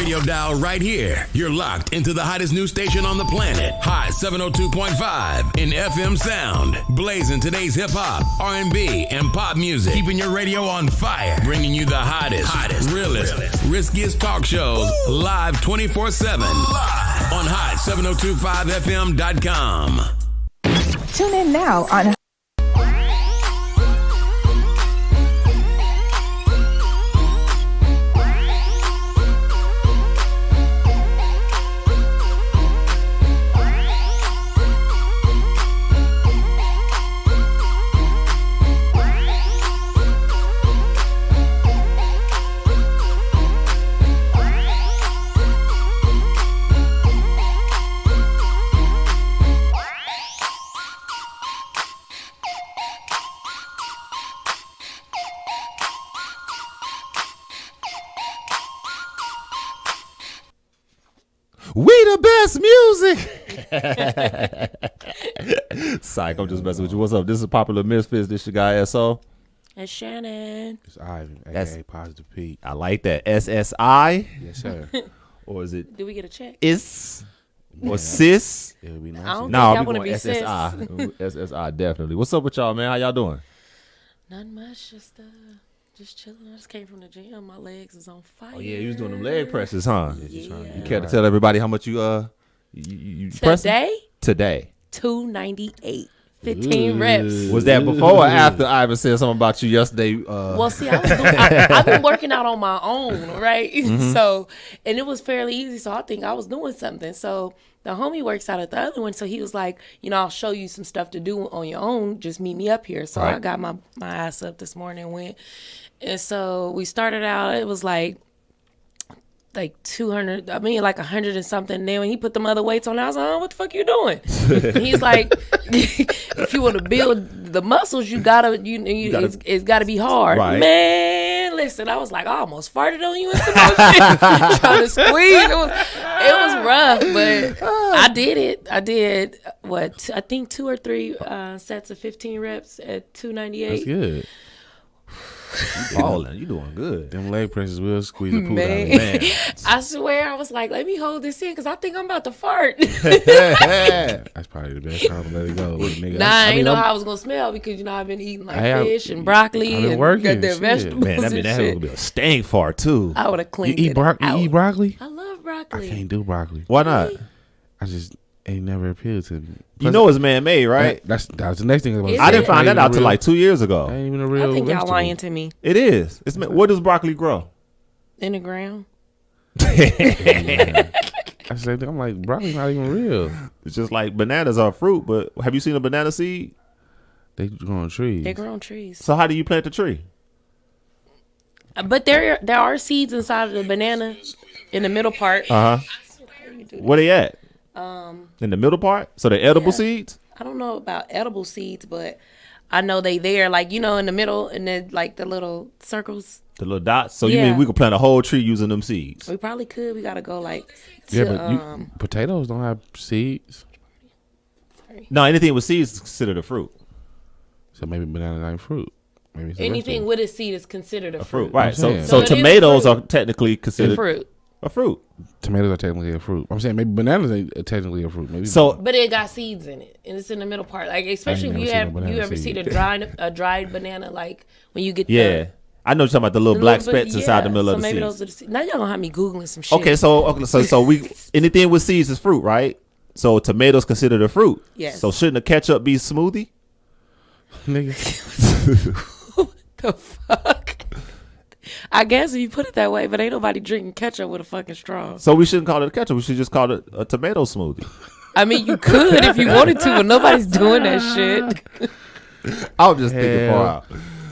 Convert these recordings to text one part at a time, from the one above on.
radio dial right here. You're locked into the hottest news station on the planet. Hot 702.5 in FM sound. Blazing today's hip hop, R&B, and pop music. Keeping your radio on fire. Bringing you the hottest, realest, riskiest talk shows live 24/7. Live on hot7025fm.com. Tune in now on We the best music. Psych, I'm just messing with you. What's up? This is Popular Misfits. This your guy SO. It's Shannon. It's Ivan, That's aka Positive Pete. I like that. SSI. Yes, sir. Or is it Do we get a check? is or sis? It would be nice. I don't No, think I we want to going be sis. SSI. SSI definitely. What's up with y'all, man? How y'all doing? Nothing much. Just chilling. I just came from the gym. My legs is on fire. Oh yeah, you was doing them leg presses, huh? Yeah. You care to tell everybody how much you pressing? Today, Today. 298. 15 reps. Was that before or after Ivan said something about you yesterday? Well, see, I've been working out on my own, right? Mm-hmm. So, and it was fairly easy. So I think I was doing something. So the homie works out at the other one. So he was like, I'll show you some stuff to do on your own. Just meet me up here. So Right. I got my ass up this morning and went. And so we started out, it was like 200, like 100 and something. And then when he put them other weights on, I was like, what the fuck you doing? And he's like, if you want to build the muscles, it's gotta be hard. Right. Man, listen, I was like, I almost farted on you and some more shit. Trying to squeeze. It was rough, but I did it. I did, I think 2 or 3 sets of 15 reps at 298. That's good. You balling. You doing good. Them leg presses will squeeze the poop out of Man. you. Man. I swear, I was like, let me hold this in because I think I'm about to fart. That's probably the best time to let it go. Nigga. Nah, I didn't know I'm- how I was gonna smell because I've been eating like Hey, fish and broccoli I've been and working, got their shit. vegetables Man, and that shit. would be a stank fart too. I would have You cleaned eat it broccoli? out. You eat broccoli? I love I broccoli. can't do broccoli. Why not? I just ain't never appealed to me. You know it's man-made, right? That's the next thing. Is I didn't it? find that out till like 2 years That ago. ain't even a real I think y'all vegetable. lying to me. It is. Where does broccoli grow? In the ground. I said, I'm like, broccoli not even real. It's just like bananas are a fruit, but have you seen a banana seed? They grow on trees. They grow on trees. So how do you plant the tree? But there are seeds inside of the banana in the middle part. Uh huh. Where they at? In the middle part? So they're edible Yeah. seeds? I don't know about edible seeds, but I know they there, like, in the middle and then like the little circles. The little dots? So you Yeah. mean we could plant a whole tree using them seeds? We probably could. We gotta go like Yeah, to, but potatoes don't have seeds. No, anything with seeds is considered a fruit. So maybe banana ain't fruit. Maybe it's a anything vegetable. with a seed is considered a fruit. Right. I'm So saying. so So it is tomatoes fruit. are technically considered Fruit. a fruit. Tomatoes are technically a fruit. I'm saying maybe bananas ain't technically a fruit. Maybe So But it got seeds in it, and it's in the middle part. Like especially if never you seen have no banana you ever see seed. a dried banana, like when you get yeah. I know you're talking about the little black little bit- specks inside the yeah, middle so of the maybe seeds. those are the seeds. Now y'all gonna have me googling some shit. Okay, so we anything with seeds is fruit, right? So tomatoes considered a fruit. Yes. So shouldn't a ketchup be smoothie? nigga. the fuck. I guess if you put it that way, but ain't nobody drinking ketchup with a fucking straw. So we shouldn't call it a ketchup. We should just call it a tomato smoothie. I mean, you could if you wanted to, but nobody's doing that shit. I was just thinking Hell far out.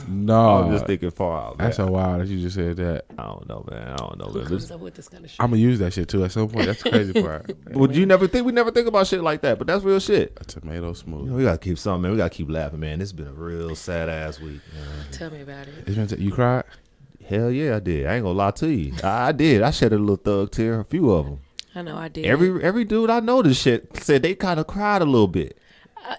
No, I was just thinking far out. Man. that's so wild that you just said that. I don't know, man. I don't know. Who Man. comes up with this kind of shit? I'm gonna use that shit too at some point. That's the crazy part. Would you never think? We never think about shit like that, but that's real shit. A tomato smoothie. We gotta keep something, man. We gotta keep laughing, man. This has been a real sad ass week. Tell me about it. It's been you cried? Hell yeah, I did. I ain't gonna lie to you. I did. I shed a little thug tear. A few of them. I know I did. Every dude I know this shit said they kind of cried a little bit.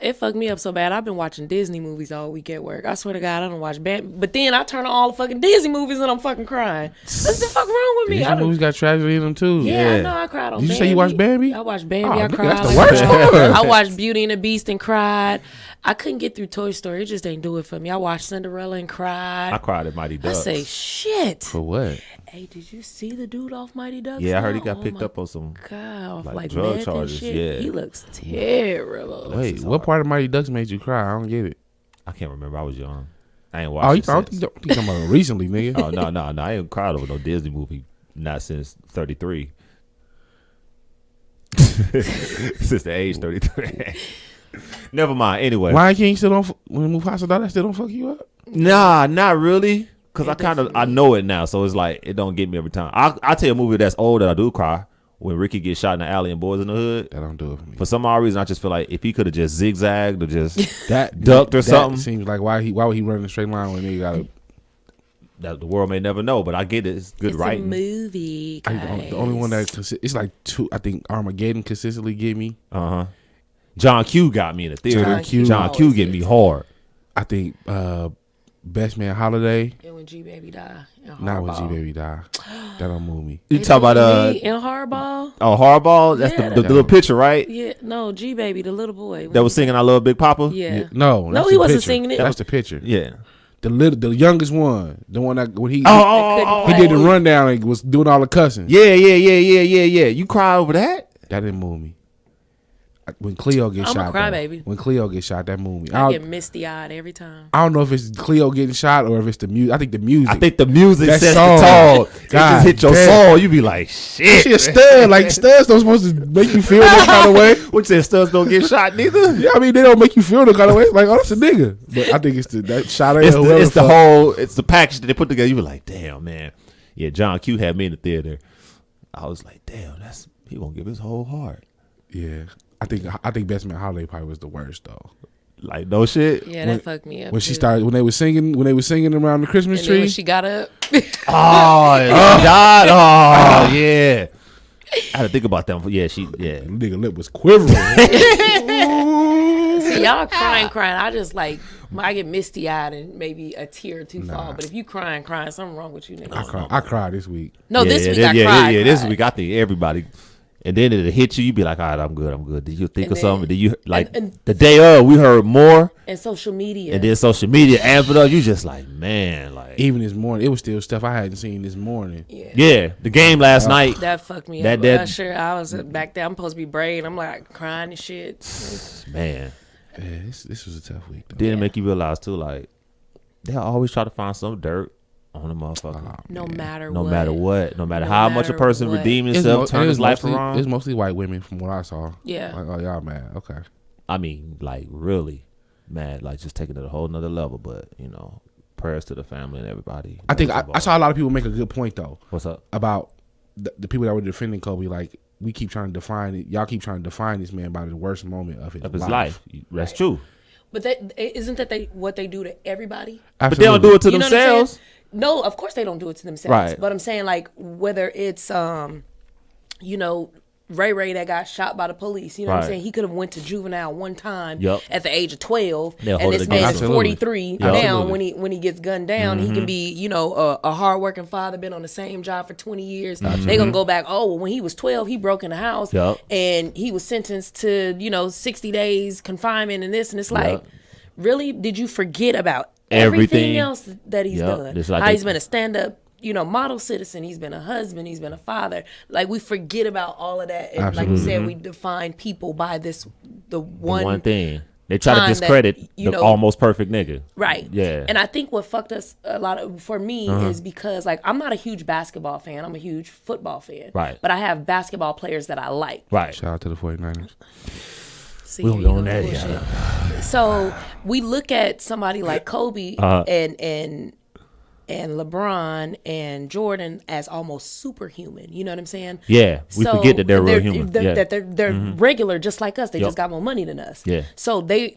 It fucked me up so bad. I've been watching Disney movies all week at work. I swear to God, I don't watch Bambi. But then I turn on all the fucking Disney movies and I'm fucking crying. What's the fuck wrong with me? Disney movies got tragedy in them too. Yeah, I know. I cried on Did you Bambi. say you watched Bambi? I watched Bambi. Oh, I cried. that's the worst one. I watched Beauty and the Beast and cried. I couldn't get through Toy Story. It just ain't do it for me. I watched Cinderella and cried. I cried at Mighty I Ducks. say, shit. For what? Hey, did you see the dude off Mighty Ducks? Yeah, I heard he now? got picked my up on some. God, like, like drug meth charges, and shit. yeah. He looks terrible. Wait, what part of Mighty Ducks made you cry? I don't get it. I can't remember. I was young. I ain't Oh, watched you it don't since. think you talking about recently, nigga? Oh, no. I ain't cried over no Disney movie. Not since 33. Since the age 33. Never mind. Anyway. Lion King still don't. When Mufasa died, that still don't fuck you up. Nah, not really. Cause I know it now, so it's like it don't get me every time. I tell you a movie that's old that I do cry when Ricky gets shot in the alley and Boys in the Hood. That don't do it for me. For some odd reason, I just feel like if he could have just zigzagged or just That ducked or that something, seems like why would he run in a straight line when he got a? that the world may never know. But I get it. It's good It's writing. a movie, I guys. think the only one that it's like two. I think Armageddon consistently get me. John Q got me in the theater. John Q get me hard. I think Best Man Holiday. And when G Baby died. Not when G Baby died. That don't move me. You talk about in Hardball? Hardball. That's Yeah, the little picture, right? Yeah, no, G Baby, the little boy. That was singing "I Love Big Papa." Yeah. No, that's he the wasn't picture. singing it. That's the picture. Yeah. The youngest one, the one that when he Oh, he did the rundown and was doing all the cussing. Yeah. You cry over that? That didn't move me. When Cleo gets I'm a shot, crybaby. When Cleo gets shot, that moved me. I get misty eyed every time. I don't know if it's Cleo getting shot or if it's the music. I think the music. I think the music That sets song. the tone. It God just hit your damn. soul. You be like, shit. she a stud. Like studs don't supposed to make you feel that kind of way. What you said, studs don't get shot neither? Yeah, I mean they don't make you feel the kind of way. Like, oh, that's a nigga. But I think it's that shot. It's the package that they put together. You be like, damn, man. Yeah, John Q had me in the theater. I was like, damn, he gonna give his whole heart. Yeah, I think Best Man Holiday probably was the worst though. Like, no shit. Yeah, that fucked me up. When she started, when they was singing around the Christmas and tree. then when she got up. Oh, God. Oh, yeah. I had to think about that. Yeah, The nigga lip was quivering. See, y'all crying. I just like, I get misty eyed and maybe a tear or two fall. But if you crying, something wrong with you, niggas. I cried this week. No, this week I cried. Yeah, this week I think everybody. And then it'll hit you. You be like, all right, I'm good. Did you think And of then- something? Did you like and- the day of? We heard more, And social media. and then social media amped it up. You just like, man, like Even this morning, it was still stuff I hadn't seen this morning. yeah, the game last night. That fucked me That- up. that- Usher, I was back there. I'm supposed to be brave. I'm like crying and shit. Man, Yeah, this was a tough week though. didn't make you realize too, like they always try to find some dirt on the motherfucker. No matter No what. matter what, no matter No how much a matter person what. redeem It's himself, mo- turn it his was life mostly- around. It's mostly white women from what I saw. Yeah. Like, oh y'all mad? Okay. I mean, like really mad, like just taking it a whole nother level. But prayers to the family and everybody. I think that was I involved. saw a lot of people make a good point though What's up? about the people that were defending Kobe. Like we keep trying to define it. Y'all keep trying to define this man by the worst moment of his Of his life. life. That's true. But isn't that what they do to everybody? But they don't do it to You know what I'm themselves. saying? No, of course they don't do it to themselves. Right. But I'm saying like whether it's Ray Ray that got shot by the police. You know what I'm Right. saying? He could have went to juvenile one time Yup. at the age of 12, They'll and hold this it against man's him. 43 now. Absolutely. When he gets gunned down, he can be a hardworking father, been on the same job for 20 years. They gonna go back. Oh, well, when he was 12, he broke in the house, Yup. and he was sentenced to 60 days confinement and this, and it's like, Yup. really, did you forget about Everything. everything else that he's Yup. done? It's like How they- he's been a stand-up model citizen. He's been a husband. He's been a father. Like, we forget about all of that. And like you said, we define people by the one thing. They try to time that, discredit you the know- almost perfect nigga. Right. Yeah. And I think what fucked us a lot for me is because like I'm not a huge basketball fan. I'm a huge football fan. Right. But I have basketball players that I like. Right. Shout out to the 49ers. See, We don't here go you on go, that bullshit. yet. So we look at somebody like Kobe and LeBron and Jordan as almost superhuman. You know what I'm saying? Yeah. We forget that they're real human. Yeah. That they're regular just like us. They Yup. just got more money than us. Yeah. So they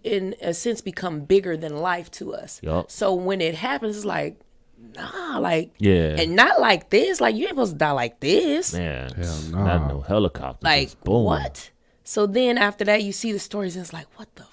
in a sense become bigger than life to us. Yup. So when it happens, it's like, nah, like, Yeah. and not like this. Like, you ain't supposed to die like this. Man, Hell nah. not no helicopter. Like, just boom. what? So then after that, you see the stories, and it's like, what the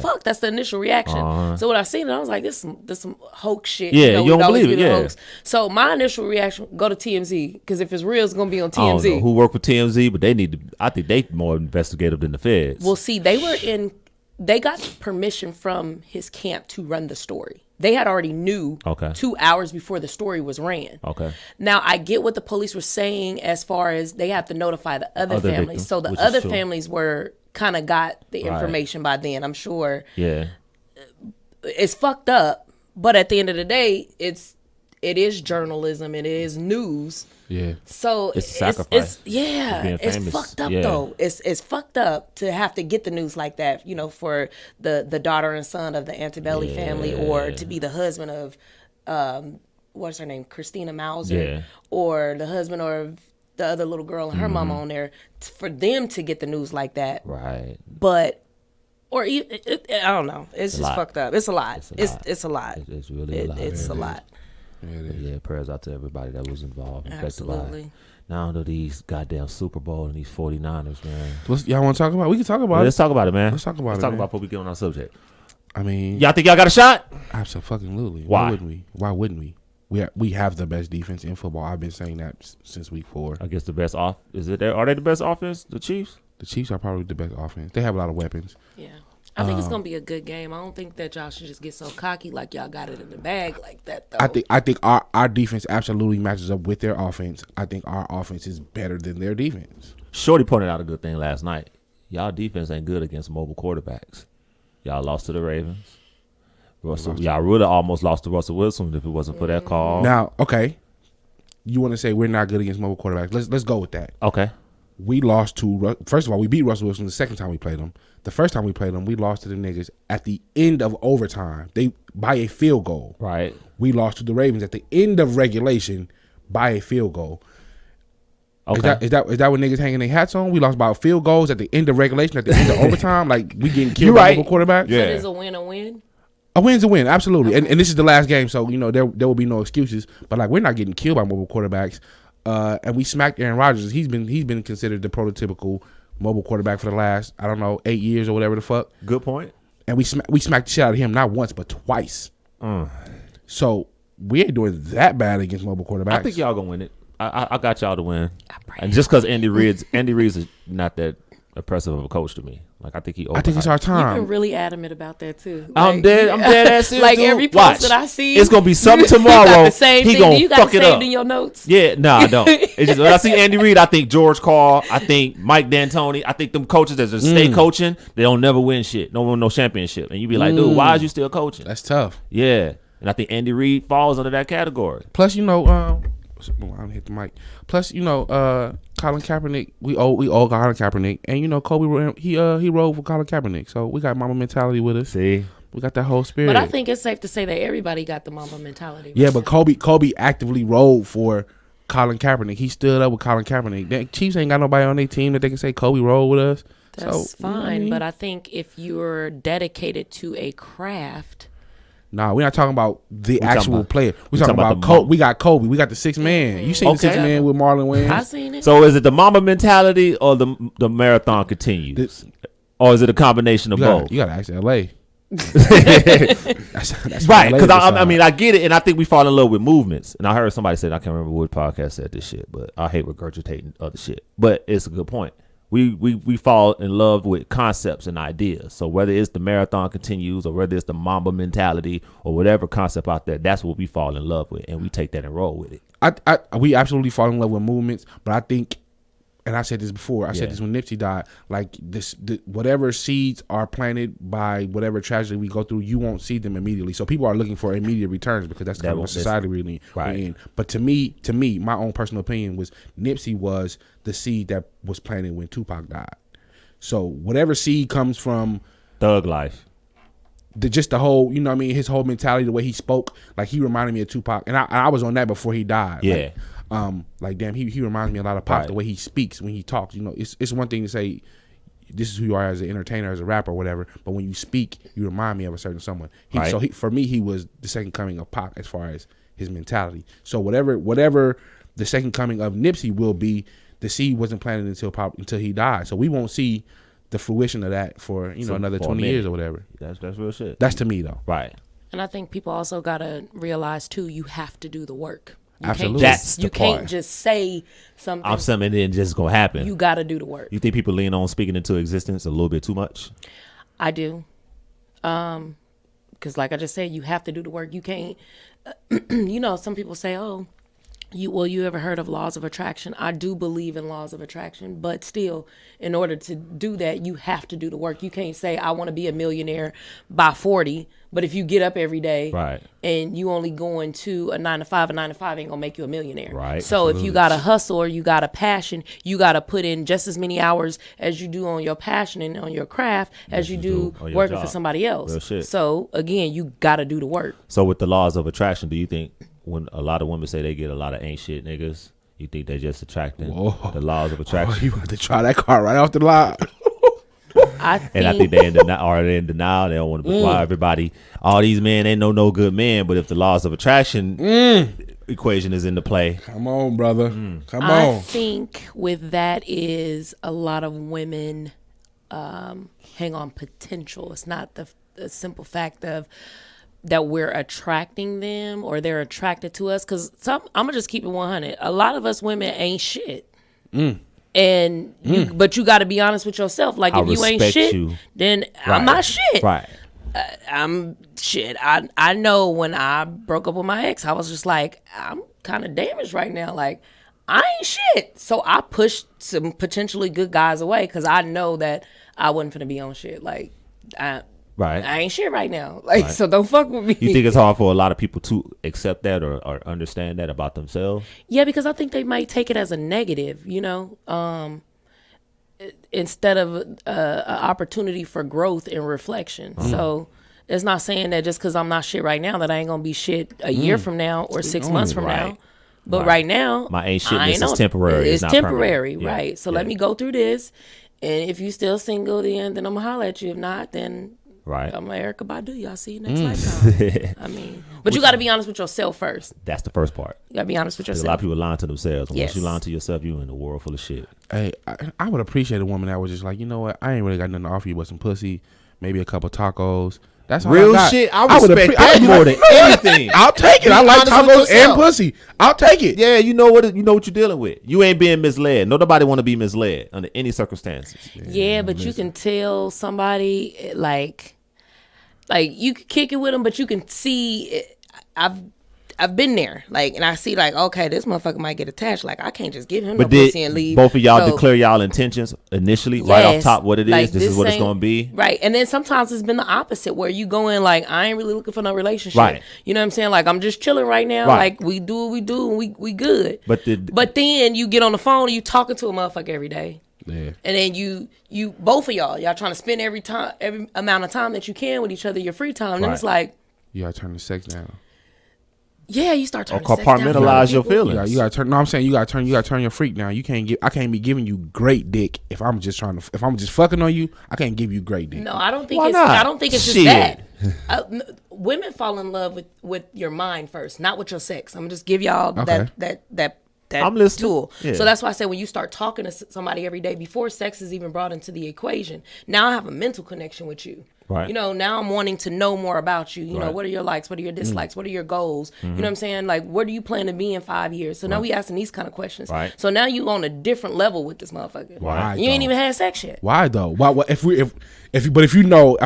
fuck? That's the initial reaction. So when I seen it, I was like, this some hoax shit. Yeah, you don't believe it. Yeah. Hoax. So my initial reaction, go to TMZ, because if it's real, it's gonna be on I don't know TMZ. who work with TMZ, but they need to. I think they more investigative than the feds. Well, see, they got permission from his camp to run the story. They had already knew 2 hours before the story was ran. Okay. Now, I get what the police were saying as far as they have to notify the other families. Victims, so the other families were kind of got the information by then, I'm sure. Yeah. It's fucked up, but at the end of the day, it is journalism. It is news. Yeah. So it's a sacrifice. It's fucked up though. It's fucked up to have to get the news like that, you know, for the daughter and son of the Antebelli family, or to be the husband of what's her name, Christina Mauser, or the husband of the other little girl and her mama on there, for them to get the news like that. Right. But or even, I don't know. It's just fucked up. It's a lot. It's a lot. It's really a lot. It's a lot. Yeah, prayers out to everybody that was involved. Absolutely. Now under these goddamn Super Bowl and these 49ers, man. Y'all want to talk about it? We can talk about it. Let's talk about it, man. Let's talk about it. Let's talk about before we get on our subject. I mean, y'all think y'all got a shot? Absolutely. Why? Why wouldn't we? We have the best defense in football. I've been saying that since week 4. I guess the best off is it? Are they the best offense? The Chiefs? The Chiefs are probably the best offense. They have a lot of weapons. Yeah. I think it's gonna be a good game. I don't think that y'all should just get so cocky like y'all got it in the bag like that though. I think our defense absolutely matches up with their offense. I think our offense is better than their defense. Shorty pointed out a good thing last night. Y'all defense ain't good against mobile quarterbacks. Y'all lost to the Ravens. Y'all really almost lost to Russell Wilson if it wasn't for that call. Now, okay, you want to say we're not good against mobile quarterbacks? Let's go with that. Okay. We lost to, first of all, we beat Russell Wilson the second time we played him. The first time we played them, we lost to the niggas at the end of overtime. They by a field goal. Right. We lost to the Ravens at the end of regulation by a field goal. Okay. Is that what niggas hanging their hats on? We lost by field goals at the end of regulation, at the end of overtime. Like we getting killed by mobile quarterbacks. Yeah. So is a win a win? A win's a win, absolutely. Okay. And this is the last game, so you know there will be no excuses. But like we're not getting killed by mobile quarterbacks. And we smacked Aaron Rodgers. He's been considered the prototypical mobile quarterback for the last, I don't know, 8 years or whatever the fuck. Good point. And we smacked the shit out of him not once but twice. So we ain't doing that bad against mobile quarterbacks. I think y'all gonna win it. I got y'all to win. And just because Andy Reid's is not that impressive of a coach to me. Like I think it's our time. You've been really adamant about that too. Like, I'm dead ass serious. Like every post that I see, it's gonna be something tomorrow. You got the same he thing. gonna You got fuck it it saved up. in your notes. Yeah, no, I don't. It's just when I see Andy Reid, I think George Carl, I think Mike D'Antoni, I think them coaches that just stay coaching, they don't never win shit. No championship. And you be like, dude, why is you still coaching? That's tough. Yeah. And I think Andy Reid falls under that category. Plus, you know, I don't hit the mic. Plus, you know, Colin Kaepernick, we owe Colin Kaepernick, and you know, Kobe he rode for Colin Kaepernick, so we got mama mentality with us. See, we got that whole spirit. But I think it's safe to say that everybody got the mama mentality. Yeah, but Kobe actively rode for Colin Kaepernick. He stood up with Colin Kaepernick. The Chiefs ain't got nobody on their team that they can say Kobe rode with us. That's fine, but I think if you're dedicated to a craft. Nah, we're not talking about the actual player. We're talking about Kobe. We got Kobe. We got the 6 man. You seen the 6 man with Marlon Wayans? I seen it. So is it the Mamba mentality or the marathon continues? Or is it a combination of both? You got to ask LA. that's right, because I mean, I get it, and I think we fall in love with movements. And I heard somebody say, I can't remember what podcast said this shit, but I hate regurgitating other shit. But it's a good point. We fall in love with concepts and ideas. So whether it's the marathon continues or whether it's the Mamba mentality or whatever concept out there, that's what we fall in love with, and we take that and roll with it. We absolutely fall in love with movements, but I think, and I said this before, I said this when Nipsey died, like whatever seeds are planted by whatever tragedy we go through, you won't see them immediately. So people are looking for immediate returns because that's kind of what society really we're in. But to me, my own personal opinion was Nipsey was the seed that was planted when Tupac died. So whatever seed comes from thug life, just the whole, you know what I mean, his whole mentality, the way he spoke, like he reminded me of Tupac, and I was on that before he died. Yeah. Like damn, he reminds me a lot of Pac, the way he speaks when he talks. You know, it's one thing to say this is who you are as an entertainer, as a rapper, or whatever. But when you speak, you remind me of a certain someone. So for me, he was the second coming of Pac as far as his mentality. So whatever the second coming of Nipsey will be, the seed wasn't planted until he died. So we won't see the fruition of that for another 20 years or whatever. That's real shit. That's to me though. Right. And I think people also gotta realize too, you have to do the work. Absolutely. That's the You part. can't just say something. I'm something and then just gonna happen. You gotta do the work. You think people lean on speaking into existence a little bit too much? I do. Because like I just said, you have to do the work. You can't, some people say, oh, you ever heard of laws of attraction? I do believe in laws of attraction, but still, in order to do that, you have to do the work. You can't say, I want to be a millionaire by 40, but if you get up every day Right. and you only going to a 9 to 5 ain't gonna make you a millionaire. Right. So if you got a hustle or you got a passion, you got to put in just as many hours as you do on your passion and on your craft as you do on your working job. for somebody else. Real shit. So again, you got to do the work. So with the laws of attraction, do you think when a lot of women say they get a lot of ain't shit niggas, you think they just attracting the laws of attraction? You about to try that car right off the lot. I think, And I think they're in denial. They don't want to require everybody. All these men ain't no good men. But if the laws of attraction equation is into play, Come on, brother. Come I on. think with that is a lot of women hang on potential. It's not the simple fact of that we're attracting them or they're attracted to us. Because I'm gonna just keep it 100. A lot of us women ain't shit. And but you got to be honest with yourself. Like I if you ain't respect shit, you. then I'm not shit. right? I'm shit. I know when I broke up with my ex, I was just like, I'm kind of damaged right now. Like, I ain't shit. So I pushed some potentially good guys away because I know that I wasn't finna be on shit. Like, Right. I ain't shit right now. Like, so don't fuck with me. You think it's hard for a lot of people to accept that or understand that about themselves? Yeah, because I think they might take it as a negative, instead of an opportunity for growth and reflection. So it's not saying that just because I'm not shit right now that I ain't gonna be shit a year from now or 6 months from now. But right now, My ain't I shitness is on- temporary. It's not temporary, permanent. Yeah. right? So let me go through this, and if you still single, then I'm gonna holler at you. If not, then Right. I'm Erica Badu. Y'all see you next lifetime. I mean, but you got to be honest with yourself first. That's the first part. You got to be honest with A yourself. lot of people lying to themselves. And Yes. Once you lying to yourself, you in a world full of shit. Hey, I would appreciate a woman that was just like, you know what? I ain't really got nothing to offer you but some pussy, maybe a couple tacos. That's all Real I got. shit. I would respect I'd that be more like, than anything. I'll take it. I Be like honest with tacos and yourself. pussy. I'll take it. Yeah, you know what you're dealing with. You ain't being misled. Nobody want to be misled under any circumstances. Yeah, but you can tell somebody like you can kick it with them, but you can see. I've been there, like, and I see, like, okay, this motherfucker might get attached. Like, I can't just give him no But did pussy and leave. both of y'all So, declare y'all intentions initially, right off yes, top, what it is? like, This is what it's ain't- going to be. Right. And then sometimes it's been the opposite where you go in like, I ain't really looking for no relationship. Right. You know what I'm saying? Like, I'm just chilling right now. Right. Like, we do what we do and we good. But then you get on the phone and you talking to a motherfucker every day. Yeah. And then you both of y'all trying to spend every amount of time that you can with each other, your free time. And then Right. it's like, You gotta turn the sex down. yeah, you start Or turning sex down for other compartmentalize your people. feelings. You gotta turn. No, I'm saying you gotta turn your freak down. I can't be giving you great dick if I'm just fucking on you. I can't give you great dick. No, I don't think Why it's. not? I don't think it's just Shit. that. Women fall in love with your mind first, not with your sex. I'm gonna just give y'all Okay. that I'm listening. tool. Yeah. So that's why I say when you start talking to somebody every day before sex is even brought into the equation, now I have a mental connection with you. Right. You know, now I'm wanting to know more about you. You know, Right. what are your likes? What are your dislikes? What are your goals? You know what I'm saying? Like, where do you plan to be in 5 years? So now we asking these kind of questions. Right. So now you on a different level with this motherfucker. Why, You ain't though? even had sex yet. Why though? Why? If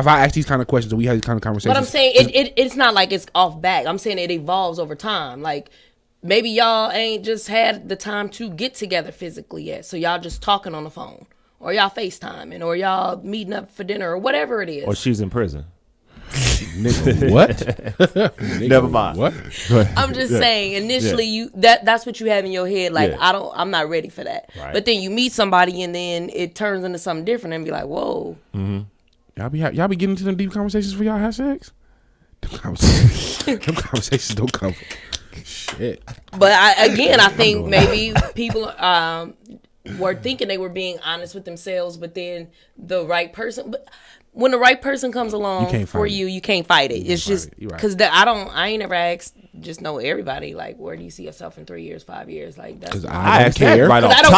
I ask these kind of questions, and we have these kind of conversations. But I'm saying it's not like it's off back. I'm saying it evolves over time. Like, maybe y'all ain't just had the time to get together physically yet. So y'all just talking on the phone. Or y'all FaceTiming. Or y'all meeting up for dinner. Or whatever it is. Or she's in prison. Nigga, what? Never mind. What? I'm just saying, initially that's what you have in your head. Like, Yeah. I'm not ready for that. Right. But then you meet somebody and then it turns into something different and be like, whoa. Y'all be getting into them deep conversations before y'all have sex. Them conversations don't come. Shit. But I think maybe people were thinking they were being honest with themselves, but then the right person. But when the right person comes along You can't for fight it. you can't fight it. It's just You're right. because I ain't never asked. Just know everybody. Like, where do you see yourself in 3 years, 5 years? Like, that's Because I I don't asked that care. right off I top.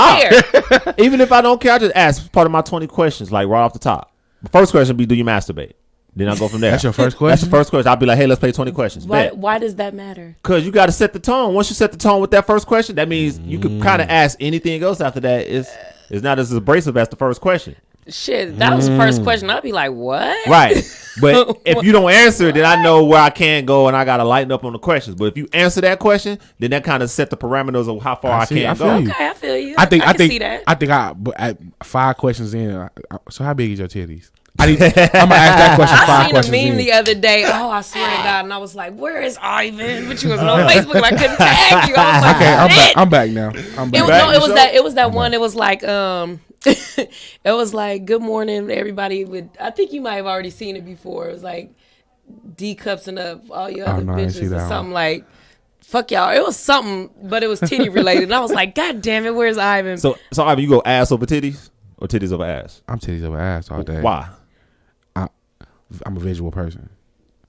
don't care. Even if I don't care, I just ask part of my 20 questions, like right off the top. The first question be, do you masturbate? Then I'll go from there. That's your first question? That's the first question. I'll be like, hey, let's play 20 questions. Why does that matter? Because you got to set the tone. Once you set the tone with that first question, that means you could kind of ask anything else after that. It's not as abrasive as the first question. Shit, that was the first question. I'd be like, what? Right. But if you don't answer, then I know where I can go and I got to lighten up on the questions. But if you answer that question, then that kind of set the parameters of how far I can go. feel you. Okay, I feel you. I think can see that. I think but at 5 questions in. So how big is your titties? I'm gonna ask that question. I 5 seen questions a meme in. the other day. Oh, I swear to God, and I was like, "Where is Ivan?" But you wasn't on Facebook, and I couldn't tag you. I was like, Okay, "Shit." I'm back now. I'm back. It was that one. It was like it was like, "Good morning, everybody." I think you might have already seen it before. It was like D cupping up all your other no, I didn't see bitches or that something one. like. Fuck y'all. It was something, but it was titty related. And I was like, God damn it, where's Ivan? So Ivan, you go ass over titties or titties over ass? I'm titties over ass all day. Why? I'm a visual person.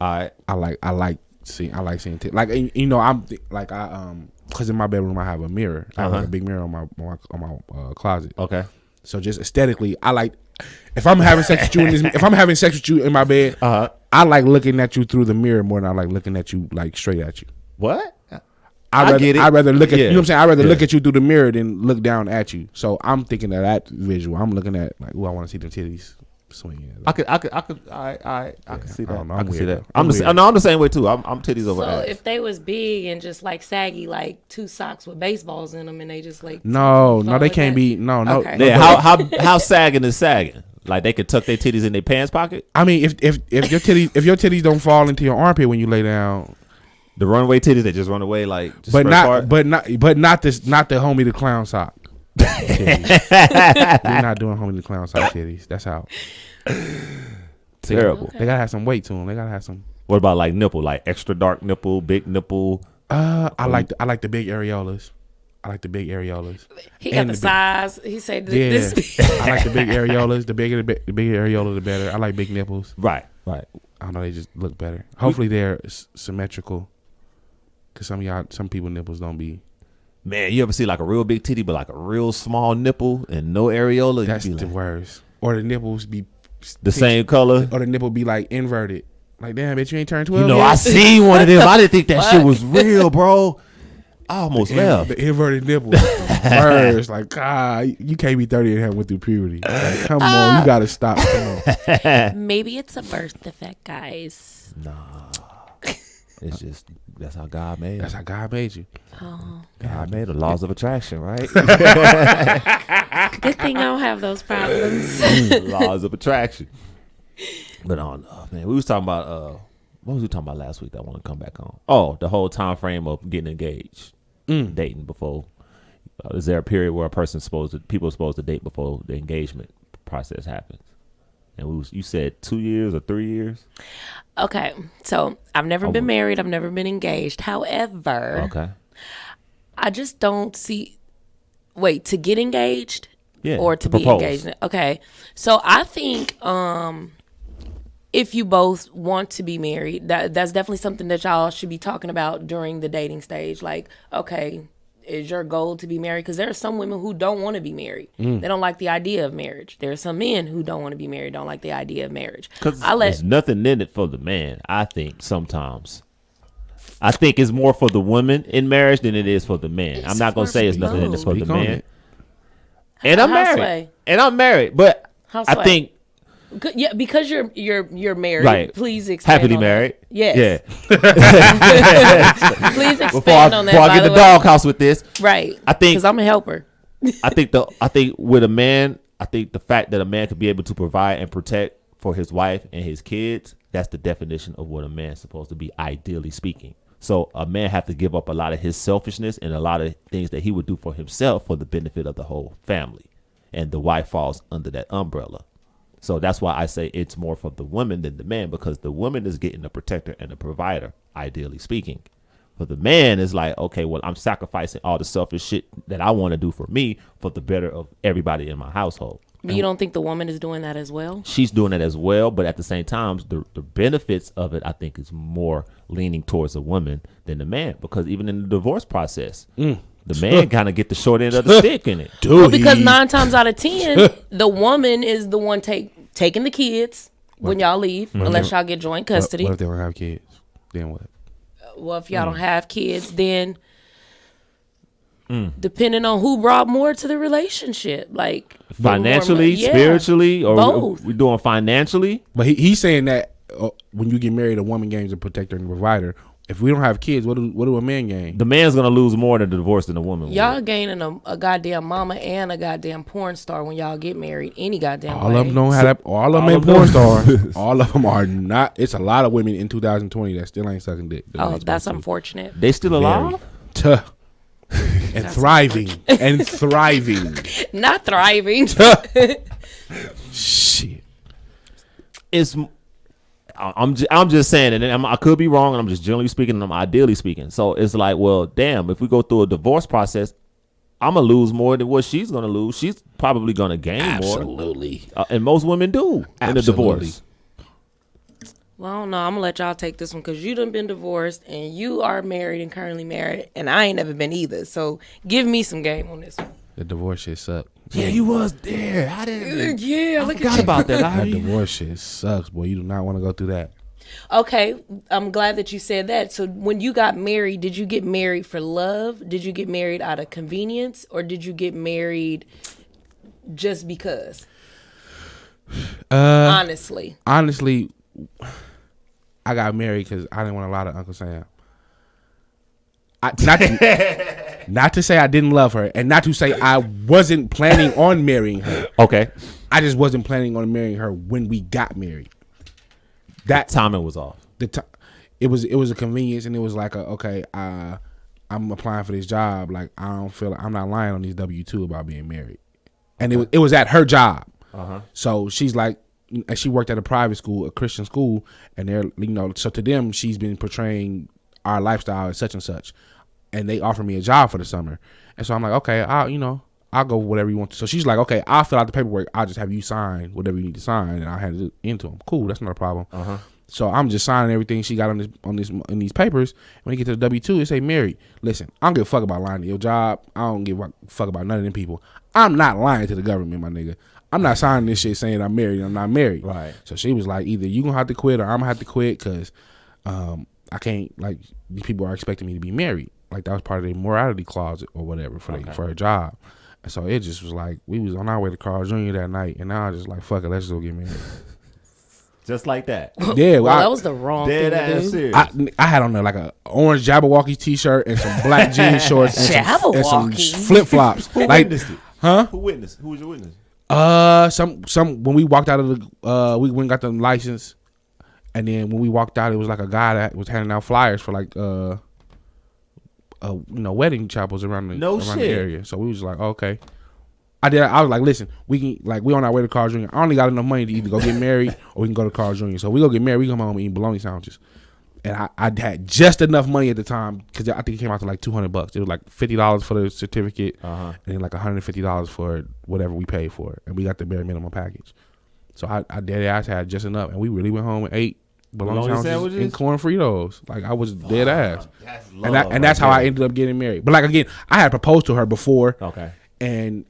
All right. I like seeing titties. Like you know, because in my bedroom I have a mirror. I have like a big mirror on my closet. Okay. So just aesthetically, I like if I'm having sex with you if I'm having sex with you in my bed, I like looking at you through the mirror more than I like looking at you like straight at you. What? I'd rather look at you know what I'm saying. I'd rather Yeah. look at you through the mirror than look down at you. So I'm thinking of that visual. I'm looking at like, I want to see them titties swinging. I could see that. I don't know, I I'm can see weird. that. I'm weird. I'm the same way too. I'm titties over So ass. if they was big and just like saggy, like 2 socks with baseballs in them, and they just like No, fall they with can't that? be. No. Okay. Yeah, how sagging is sagging? Like they could tuck their titties in their pants pocket. I mean, if your titties don't fall into your armpit when you lay down, The runaway titties that just run away like. Just but spread not apart. not the homie the clown sock. titties. We're not doing homie the clown sock titties. That's how. Terrible. Okay. They gotta have some weight to them. They gotta have some. What about like nipple, like extra dark nipple, big nipple? I like the big areolas. I like the big areolas. He got And the the big- size. He said Yeah, this. I like the big areolas. The bigger the areola, the better. I like big nipples. Right. I don't know. They just look better. Hopefully they're symmetrical. Cause some people nipples don't be. Man, you ever see like a real big titty, but like a real small nipple and no areola? That's You be the like, worst. Or the nipples be the same color. Or the nipple be like inverted. Like damn, bitch, you ain't turned 12 You know, yet? I seen one of them. I didn't think that shit was real, bro. I almost left. The inverted nipple. Worst. Like God, you can't be 30 and haven't went through puberty. Like, come on, you gotta stop. Come on. Maybe it's a birth defect, guys. It's just that's how God made That's it. how God made you. God made the laws of attraction, right? Good thing I don't have those problems. Laws of attraction. But I don't know, man. We was talking about what was we talking about last week that I want to come back on? Oh, the whole time frame of getting engaged, dating before. Is there a period where people are supposed to date before the engagement process happens? And you said 2 years or 3 years. Okay, so I've never been married. I've never been engaged. However, Okay. I just don't see. Wait, to get engaged, Yeah, or to to be propose. engaged? Okay, so I think if you both want to be married, that's definitely something that y'all should be talking about during the dating stage. Like, okay, is your goal to be married? Because there are some women who don't want to be married. They don't like the idea of marriage. There are some men who don't want to be married, don't like the idea of marriage. Because there's nothing in it for the man, I think, sometimes. I think it's more for the woman in marriage than it is for the man. I'm not going to say it's nothing in it for the Speak on man. it. And I'm Houseway. married. And I'm married. But I Houseway. think... Yeah, because you're married. Right. Please expand Happily on married. That. Yes. Yeah. Please expand Before I on that. get by the way. doghouse with this. Right. I think- because I'm a helper. I think with a man, I think the fact that a man could be able to provide and protect for his wife and his kids, that's the definition of what a man's supposed to be, ideally speaking. So a man have to give up a lot of his selfishness and a lot of things that he would do for himself for the benefit of the whole family. And the wife falls under that umbrella. So that's why I say it's more for the woman than the man, because the woman is getting a protector and a provider, ideally speaking. But the man is like, okay, well, I'm sacrificing all the selfish shit that I want to do for me for the better of everybody in my household. You don't think the woman is doing that as well? She's doing it as well, but at the same time, the benefits of it, I think, is more leaning towards a woman than the man, because even in the divorce process, the man kind of get the short end of the stick in it. Dude, Well, because 9 times out of 10, the woman is the one taking the kids when y'all leave, unless y'all get joint custody. What if they don't have kids? Then what? Well, if y'all don't have kids, then depending on who brought more to the relationship, like Financially, spiritually, or both. we doing financially? But he's saying that when you get married, a woman gains a protector and provider. If we don't have kids, what do a man gain? The man's gonna lose more in the divorce than the woman. Y'all would. gaining a goddamn mama and a goddamn porn star when y'all get married. Any goddamn All way. of them don't have that. All of them ain't porn stars. All of them are not. It's a lot of women in 2020 that still ain't sucking dick. Oh, that's unfortunate. They still alive? Tuh. And thriving. And thriving. Not thriving. Shit. I'm just saying, and I could be wrong, and I'm just generally speaking, and I'm ideally speaking. So it's like, well, damn, if we go through a divorce process, I'm gonna lose more than what she's gonna lose. She's probably gonna gain more. Absolutely. And most women do in a divorce. Well, I don't know. I'm gonna let y'all take this one because you done been divorced and you are married and currently married, and I ain't never been either. So give me some game on this one. The divorce shit sucks. Yeah, you was there. I didn't. Yeah, I look forgot at you. about that. That divorce shit sucks, boy. You do not want to go through that. Okay, I'm glad that you said that. So when you got married, did you get married for love? Did you get married out of convenience, or did you get married just because? Honestly, I got married because I didn't want to lie to Uncle Sam. Not to say I didn't love her, and not to say I wasn't planning on marrying her. Okay. I just wasn't planning on marrying her when we got married. That timing was off. It was a convenience, and it was like I'm applying for this job. Like I'm not lying on these W-2 about being married, and it was at her job. So she's like, and she worked at a private school, a Christian school, and they're, so to them she's been portraying our lifestyle as such and such, and they offered me a job for the summer, and so I'm like, okay, I'll go whatever you want to. So she's like, okay, I'll fill out the paperwork. I'll just have you sign whatever you need to sign, and I'll hand it into them. Cool, that's not a problem. So I'm just signing everything she got in these papers. When you get to the W-2, it say married. Listen, I don't give a fuck about lying to your job. I don't give a fuck about none of them people. I'm not lying to the government, my nigga. I'm not signing this shit saying I'm married and I'm not married. Right. So she was like, either you gonna have to quit or I'm gonna have to quit because I can't, like, these people are expecting me to be married. Like, that was part of their morality clause or whatever for her job. And so it just was like, we was on our way to Carl Jr. that night, and now I was just like, fuck it, let's go get married. Just like that. Yeah, well, that was the wrong thing to do. Serious. I had on like a orange Jabberwocky t-shirt and some black jean shorts and some flip flops. Who like, witnessed it? Huh? Who witnessed? Who was your witness? Some when we walked out of the we went and got the license, and then when we walked out, it was like a guy that was handing out flyers for like wedding chapels around the area. So we was like, okay. I was like, listen, we on our way to Carl Jr. I only got enough money to either go get married or we can go to Carl Jr. So we go get married, we come home and eat bologna sandwiches. And I had just enough money at the time because I think it came out to like $200. It was like $50 for the certificate, and then like $150 for whatever we paid for it. And we got the bare minimum package. So I dead ass had just enough, and we really went home and ate bologna sandwiches and corn Fritos. Like, I was dead ass. That's love, and that's how I ended up getting married. But like, again, I had proposed to her before. Okay. And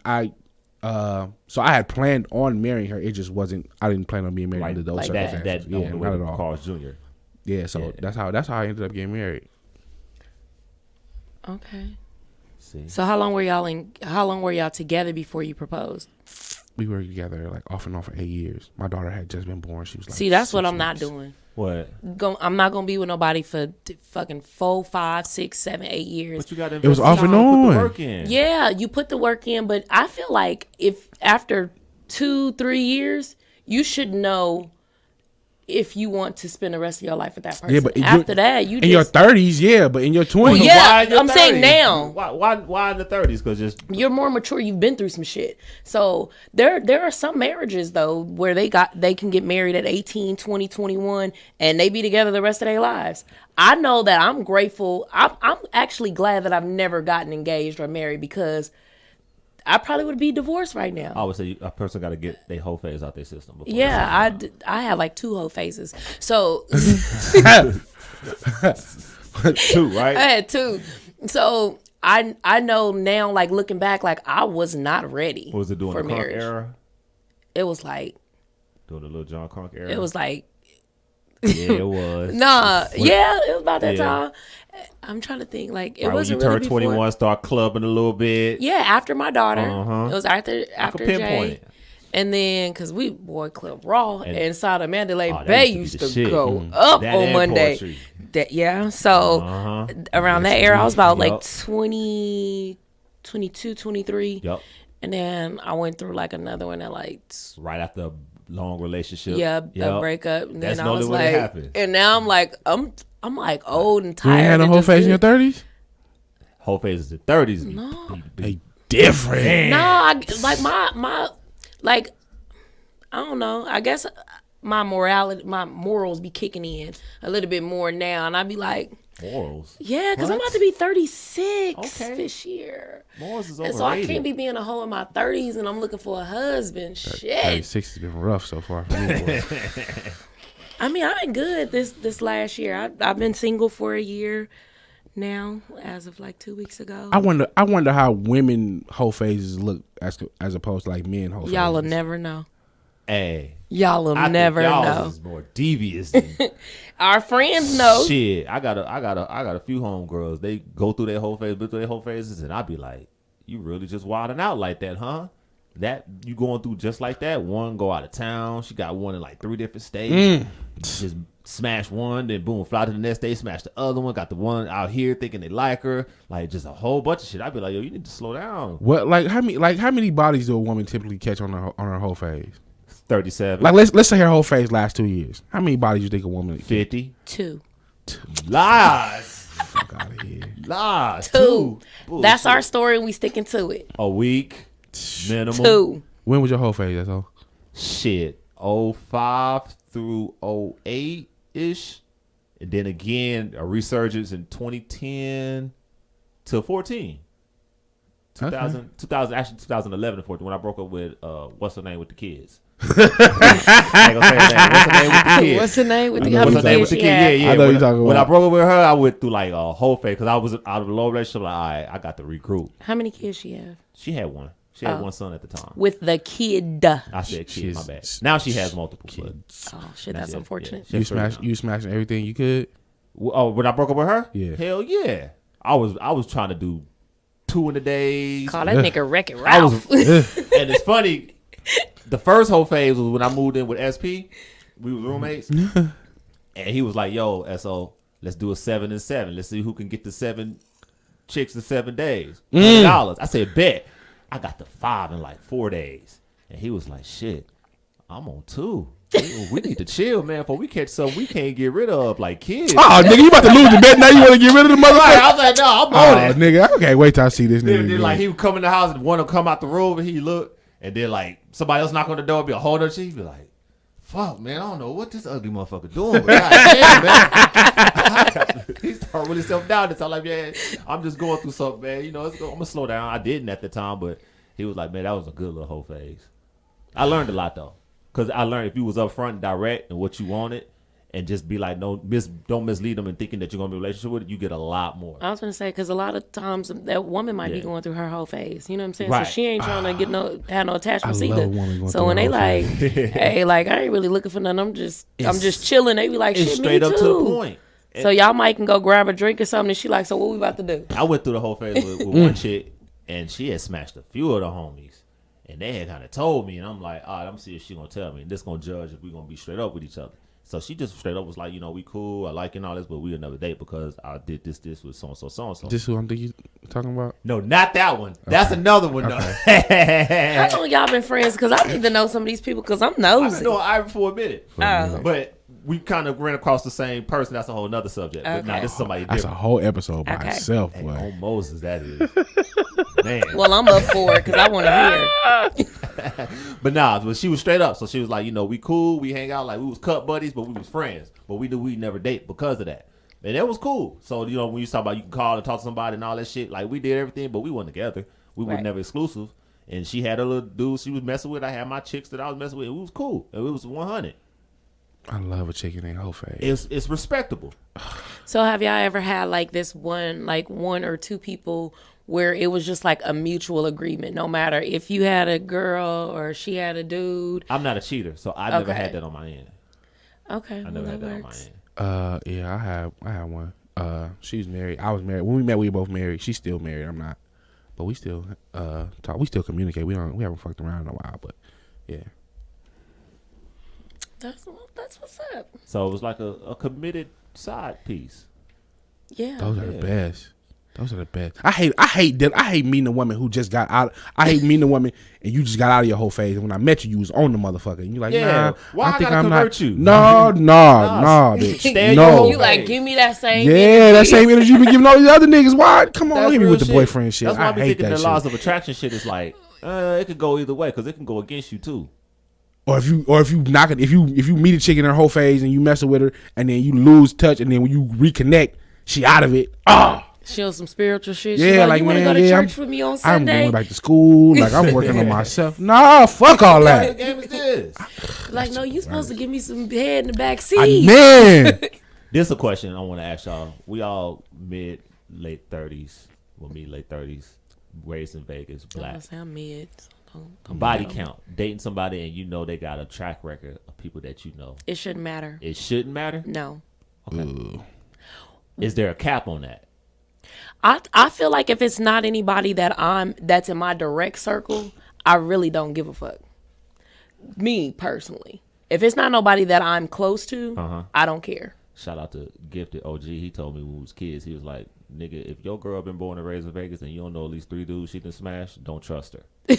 so I had planned on marrying her. It just wasn't. I didn't plan on being married under those circumstances. Yeah, not at all. Carl Jr. Yeah, so that's how I ended up getting married. Okay. See. So how long were y'all together before you proposed? We were together like off and on for 8 years. My daughter had just been born. She was like, see, that's what I'm not doing. What? I'm not gonna be with nobody for fucking 4, 5, 6, 7, 8 years. But you got to. It was off and on. Put the work in. Yeah, you put the work in, but I feel like if after 2, 3 years, you should know if you want to spend the rest of your life with that person. Yeah, but after that, you in your 30s, yeah, but in your 20s, well, yeah, I'm 30s? Saying now. Why in the 30s? Because you're more mature. You've been through some shit. So there are some marriages though where they can get married at 18, 20, 21, and they be together the rest of their lives. I know that I'm grateful. I'm actually glad that I've never gotten engaged or married because I probably would be divorced right now. I would say a person got to get their whole phase out their system. Before Yeah, I had like 2 whole phases. So 2, right? I had 2. So I know now, like looking back, like I was not ready. What was it doing for the Crunk marriage. era? It was like Doing the little John Crunk era? it was like Yeah, it was. nah, yeah, it was about that Yeah. time. I'm trying to think, like it Right, when you wasn't turn really before. 21, start clubbing a little bit. Yeah, after my daughter. Uh-huh. It was after pinpoint Jay. it. And then, cause we boy club raw and Sada Mandalay that Bay used to used be to the shit. go up That on and Monday. poetry. So around that era, I was about like Yup. 20, 22, 23. Yep. And then I went through like another one at like Right after a long relationship. a Yep. breakup. And That's then I the was only way it like, happens. and now I'm like I'm like old and You tired. ain't had a and whole just phase in your good. 30s? Whole phase is the 30s. No. They different. No, I, like my like I don't know. I guess my morals be kicking in a little bit more now, and I'd be like, Morals. yeah, because I'm What? about to be 36 Okay. this year, Morals is and overrated. so I can't be being a hoe in my 30s, and I'm looking for a husband. Shit. 36 has been rough so far for me. Boy. I mean, I've been good this last year. I've been single for a year now, as of like 2 weeks ago. I wonder how women whole phases look as opposed to like men whole phases. Y'all will never know. Hey. Y'all will I never think y'all know. is more devious than Our friends know. shit. I got a few homegirls. They go through their whole phase, but through their whole phases, and I'd be like, you really just wilding out like that, huh? That you going through just like that? One go out of town. She got one in like 3 different states. Just smash one, then boom, fly to the next day, smash the other one. Got the one out here thinking they like her. Like just a whole bunch of shit. I'd be like, yo, you need to slow down. What how many bodies do a woman typically catch on her whole phase? 37. Like let's say her whole phase lasts 2 years. How many bodies you think a woman? 50. 2. Lies. Fuck out of here. Lies. 2. That's Bullshit. our story, and we sticking to it. A week minimum. 2. When was your whole phase? That's all. Shit. 05 through 08 ish. And then again, a resurgence in 2010 to 14. 2011 to 14 when I broke up with what's her name with the kids. I ain't gonna say her name. What's her name with the kids? What's her name with the What's her name with the kid? Yeah, yeah. I know you're talking When I about. broke up with her, I went through like a whole phase because I was out of a low relationship. Like, all right, I got to recruit. How many kids she have? She had one. She had one son at the time. With the kid. I said kid, my She's- bad. Now she has multiple kids. Oh shit, that's it. unfortunate. Yeah. You smashing everything you could. Oh, when I broke up with her? Yeah. Hell yeah. I was trying to do 2 in a day. Call that nigga Wreck-It I Ralph. was, and it's funny. The first whole phase was when I moved in with SP. We were roommates, and he was like, "Yo, SO, let's do a 7 and 7. Let's see who can get the 7 chicks in 7 days. $100." I said, "Bet." I got the 5 in like 4 days, and he was like, "Shit, I'm on 2. We need to chill, man, before we catch something we can't get rid of, like kids." Oh, nigga, you about to lose the bet now? You want to get rid of the Right, motherfucker? I was like, "No, I'm Oh, on it." nigga, I can't wait till I see this Then, nigga. like again. he would come in the house and want to come out the room and he look, and then like somebody else knock on the door, be a whole other shit. He'd be like, "Fuck, man, I don't know what this ugly motherfucker doing." But goddamn, man, he started really self down. It's all like, man, I'm just going through something, man. You know, I'm gonna slow down. I didn't at the time, but he was like, man, that was a good little whole phase. I learned a lot though, because I learned if you was upfront and direct and what you wanted, and just be like, don't mislead them and thinking that you're gonna be in a relationship with it, you get a lot more. I was gonna say because a lot of times that woman might be Yeah. going through her whole phase. You know what I'm saying? Right. So she ain't trying to have no attachments I love either. a woman going So through when her they whole like, hey, like I ain't really looking for nothing. I'm just chilling. They be like, It's shit, straight me up too. to the point. So y'all might can go grab a drink or something. And she like, so what we about to do? I went through the whole phase with one chick, and she had smashed a few of the homies, and they had kind of told me, and I'm like, all right, I'm see if she gonna tell me, and this gonna judge if we gonna be straight up with each other. So she just straight up was like, you know, we cool, I like you and all this, but we'll never date because I did this with so and so. This who I'm thinking you talking about? No, not that one. That's another one though. How long y'all been friends? Because I need to know some of these people because I'm I've nosy. been knowing Ivan for a minute, Oh. but we kind of ran across the same person. That's a whole nother subject. But nah, Okay. this is somebody That's a different. whole episode by Okay. itself, Hey, boy. oh Moses, that is. Man. Well, I'm up for it because I want to hear. But nah, but she was straight up. So she was like, you know, we cool, we hang out, like we was cut buddies, but we was friends. But we knew we'd never date because of that. And that was cool. So, you know, when you talk about you can call and talk to somebody and all that shit, like we did everything, but we weren't together. We were Right. never exclusive. And she had a little dude she was messing with. I had my chicks that I was messing with. It was cool. It was 100. I love a chicken in whole face. It's respectable. So have y'all ever had like this one or two people where it was just like a mutual agreement, no matter if you had a girl or she had a dude? I'm not a cheater, so I never had that on my end. Okay, I never had that works. on my end. Yeah, I had one. She was married. I was married. When we met, we were both married. She's still married. I'm not. But we still talk. We still communicate. We haven't fucked around in a while, but yeah. That's what's up. So it was like a committed side piece. Yeah. Those are the best. Those are the best. I hate meeting a woman who just got out. I hate meeting a woman and you just got out of your whole phase. And when I met you, you was on the motherfucker. And you like, nah. Why I think gotta I'm convert not. you? No, bitch. No. You like give me that same. Yeah, energy. that same energy you been giving all these other niggas. Why? Come on, That's hit me real with the shit. boyfriend shit. That's why I be hate thinking that the shit. laws of attraction shit is like, it could go either way because it can go against you too. Or if you knock it, if you meet a chick in her whole phase and you mess with her and then you lose touch and then when you reconnect, she out of it. She on some spiritual shit. Yeah, She like you want to man, go to yeah, church with me on I'm Sunday? going back to school. Like I'm working on myself. Nah, fuck all What that. game is this? Like, no, you supposed to give me some head in the back seat. Man, This is a question I want to ask y'all. We all late 30s. Well, me late 30s, raised in Vegas, black. I'm mid. Don't Body be count. Dating somebody and you know they got a track record of people that you know. It shouldn't matter. It shouldn't matter? No. Okay. Is there a cap on that? I feel like if it's not anybody that's in my direct circle, I really don't give a fuck. Me personally, if it's not nobody that I'm close to, I don't care. Shout out to Gifted OG. He told me when we was kids, he was like, nigga, if your girl been born and raised in Vegas and you don't know at least 3 dudes she done smash, don't trust her.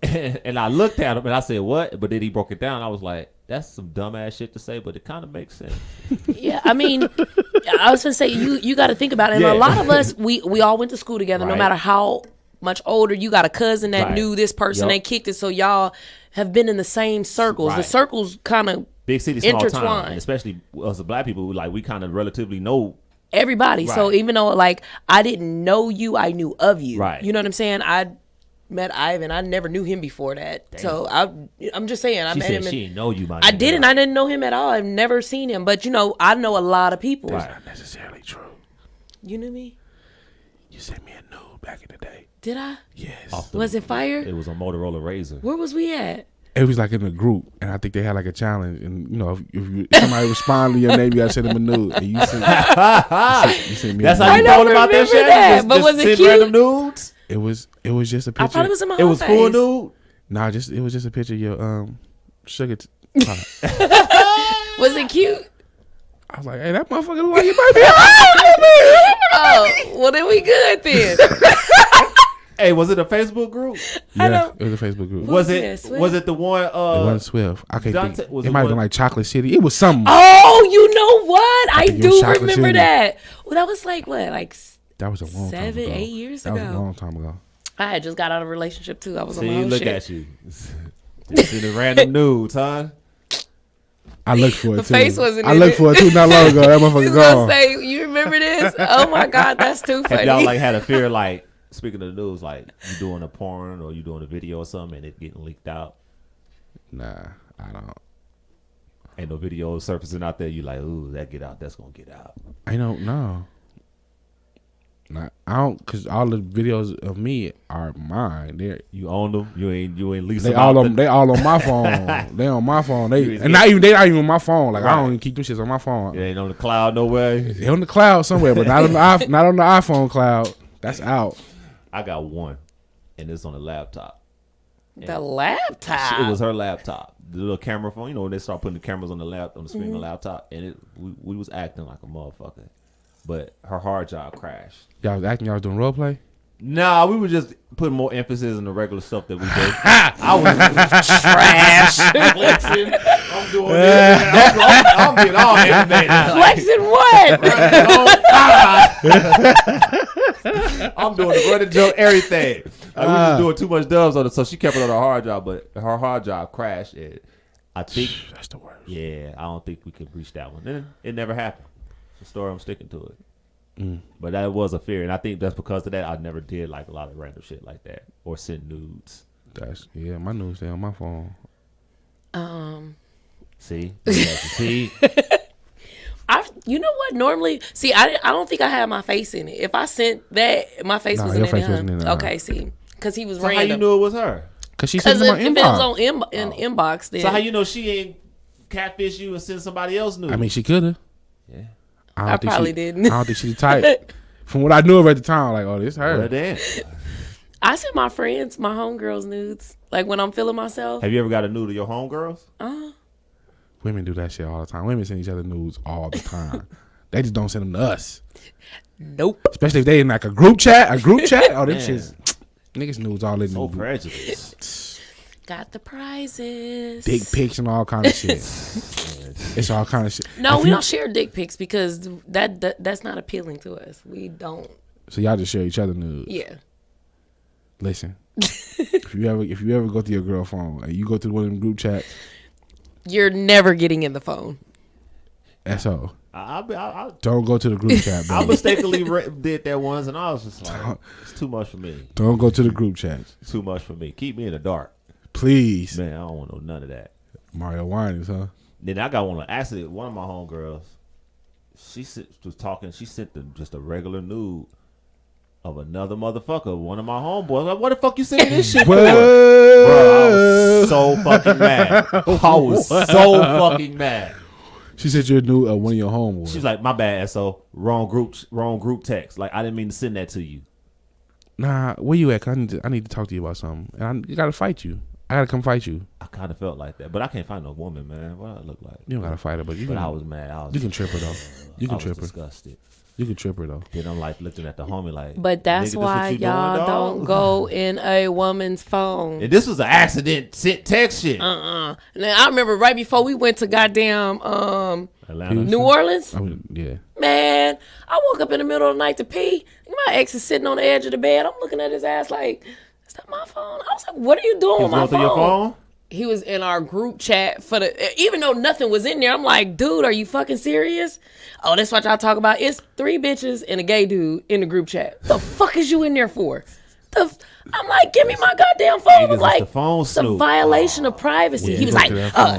And I looked at him and I said, what? But then he broke it down. I was like, that's some dumbass shit to say, but it kind of makes sense. Yeah, I mean, I was gonna say you got to think about it. And Yeah. a lot of us, we all went to school together. No Right. matter how much older, you got a cousin that Right. knew this person. They Yup. kicked it, so y'all have been in the same circles. The Right. circles kind of Big city, small town. intertwined. And especially us as black people, we kind of relatively know. Everybody. So Right. even though like I didn't know you, I knew of you. Right. You know what I'm saying? I met Ivan. I never knew him before that. Damn. So I'm just saying I She met said him. she didn't know you, my I nigga. didn't. I didn't know him at all. I've never seen him. But I know a lot of people. Right. not necessarily true. You knew me? You sent me a nude back in the day. Did I? Yes. Off the- Was it fire? It was a Motorola Razor. Where was we at? It was like in a group, and I think they had like a challenge. And if somebody respond to your name, you gotta send them a nude. And you sent me. That's a how nude. you I told about that remember shit? that, Just- but just was it send cute? random nudes? It was just a picture. I thought it was in my It was full nude? Nah, it was just a picture of your sugar. Was it cute? I was like, hey, that motherfucker look like your baby. Oh, well then we good then. Hey, was it a Facebook group? Yeah, it was a Facebook group. Was was it? that, Swift? Was it the one? It wasn't Swift. I can't Dante- think. was It it might have been one- like Chocolate City. It was something. Oh, you know what? I think it was do Chocolate remember City. that. Well, that was like what, like That was a long time 7, ago. 8 years That was ago. a long time ago. I had just got out of a relationship too. I was on See, my own look shit. at you. Just sending random nudes, huh? I looked for it The too. face wasn't I in looked it. for it too not long ago. That I motherfucker was gonna gone. say, you remember this? Oh my god, that's too Have funny. y'all like had a fear, like speaking of the news, like you doing a porn or you doing a video or something and it getting leaked out? Nah, I don't. Ain't no video surfacing out there. You like, ooh, that get out. That's gonna get out. I don't know. I don't, cause all the videos of me are mine. You own them. You ain't lease They them all out. on. They all on my they on my phone. You They is and not even. They not even on my phone. Like I Right. don't even keep them shits on my phone. It ain't on the cloud no way. They on the cloud somewhere, but not on the not on the iPhone cloud. That's out. I got one, and it's on the laptop. The laptop. It was her laptop, the little camera phone. You know when they start putting the cameras on the on the screen of the laptop, and we was acting like a motherfucker, but her hard drive crashed. Y'all was acting. Y'all was doing role play. Nah, we were just putting more emphasis on the regular stuff that we did. I was trash flexing. I'm doing this. I'm getting all animated. Flexing what? I'm doing the running jump, everything. Like, we was doing too much dubs on it, so she kept it on her hard drive, but her hard drive crashed. And I think That's the worst. yeah, I don't think we could reach that one. And it never happened. It's a story. I'm sticking to it. But that was a fear, and I think that's because of that. I never did like a lot of random shit like that or send nudes. My nudes stay on my phone. See. You know what? Normally, see, I don't think I had my face in it. If I sent that, my face wasn't in it. Okay, see, because he was so random. How you knew it was her? Because she sent it on inbox. If it was on inbox, then so how you know she ain't catfish you and send somebody else nudes? I mean, she could have. Yeah. I probably didn't. I don't think she the type. From what I knew of at the time, like, oh, this her. Well, damn. I send my friends, my homegirls nudes. Like when I'm feeling myself. Have you ever got a nude of your homegirls? Women do that shit all the time. Women send each other nudes all the time. They just don't send them to us. Nope. Especially if they in like a group chat. Oh, them shit's niggas nudes all in. So prejudiced. Got the prizes. Dick pics and all kind of shit. It's all kind of shit. No, we don't share dick pics because that's not appealing to us. We don't. So y'all just share each other nudes. Yeah. Listen, if you ever go through your girl phone and you go through one of them group chats, you're never getting in the phone. That's all. I Don't go to the group chat, bro. I mistakenly did that once, and I was just like, it's too much for me. Don't go to the group chats. It's too much for me. Keep me in the dark. Please. Man, I don't want none of that. Mario Winans, huh? Then I got one of my homegirls, she was talking, she sent them just a regular nude of another motherfucker, one of my homeboys. Like, what the fuck you sending this shit for? Bro, I was so fucking mad. I was so fucking mad. She said you're new one of your homeboys. She's like, my bad, so wrong group text. Like, I didn't mean to send that to you. Nah, where you at? 'Cause I need to talk to you about something. And I gotta fight you. I gotta come fight you. I kind of felt like that, but I can't find no woman, man. What I look like? You don't gotta fight her, but you. But can, I was mad. You can trip her though. You can trip her. Disgusted. You can trip her though. Then I'm like looking at the homie like. But that's why y'all don't go in a woman's phone. And this was an accident sent text shit. Now I remember right before we went to goddamn Atlanta. New Orleans. I mean, yeah. Man, I woke up in the middle of the night to pee. My ex is sitting on the edge of the bed. I'm looking at his ass like, is that my phone? I was like, what are you doing with my phone? Your phone? He was in our group chat even though nothing was in there. I'm like, dude, are you fucking serious? Oh, that's what y'all talk about. It's 3 bitches and a gay dude in the group chat. The fuck is you in there for? I'm like, give me my goddamn phone. I'm like, it's a violation of privacy. Yeah, he was like,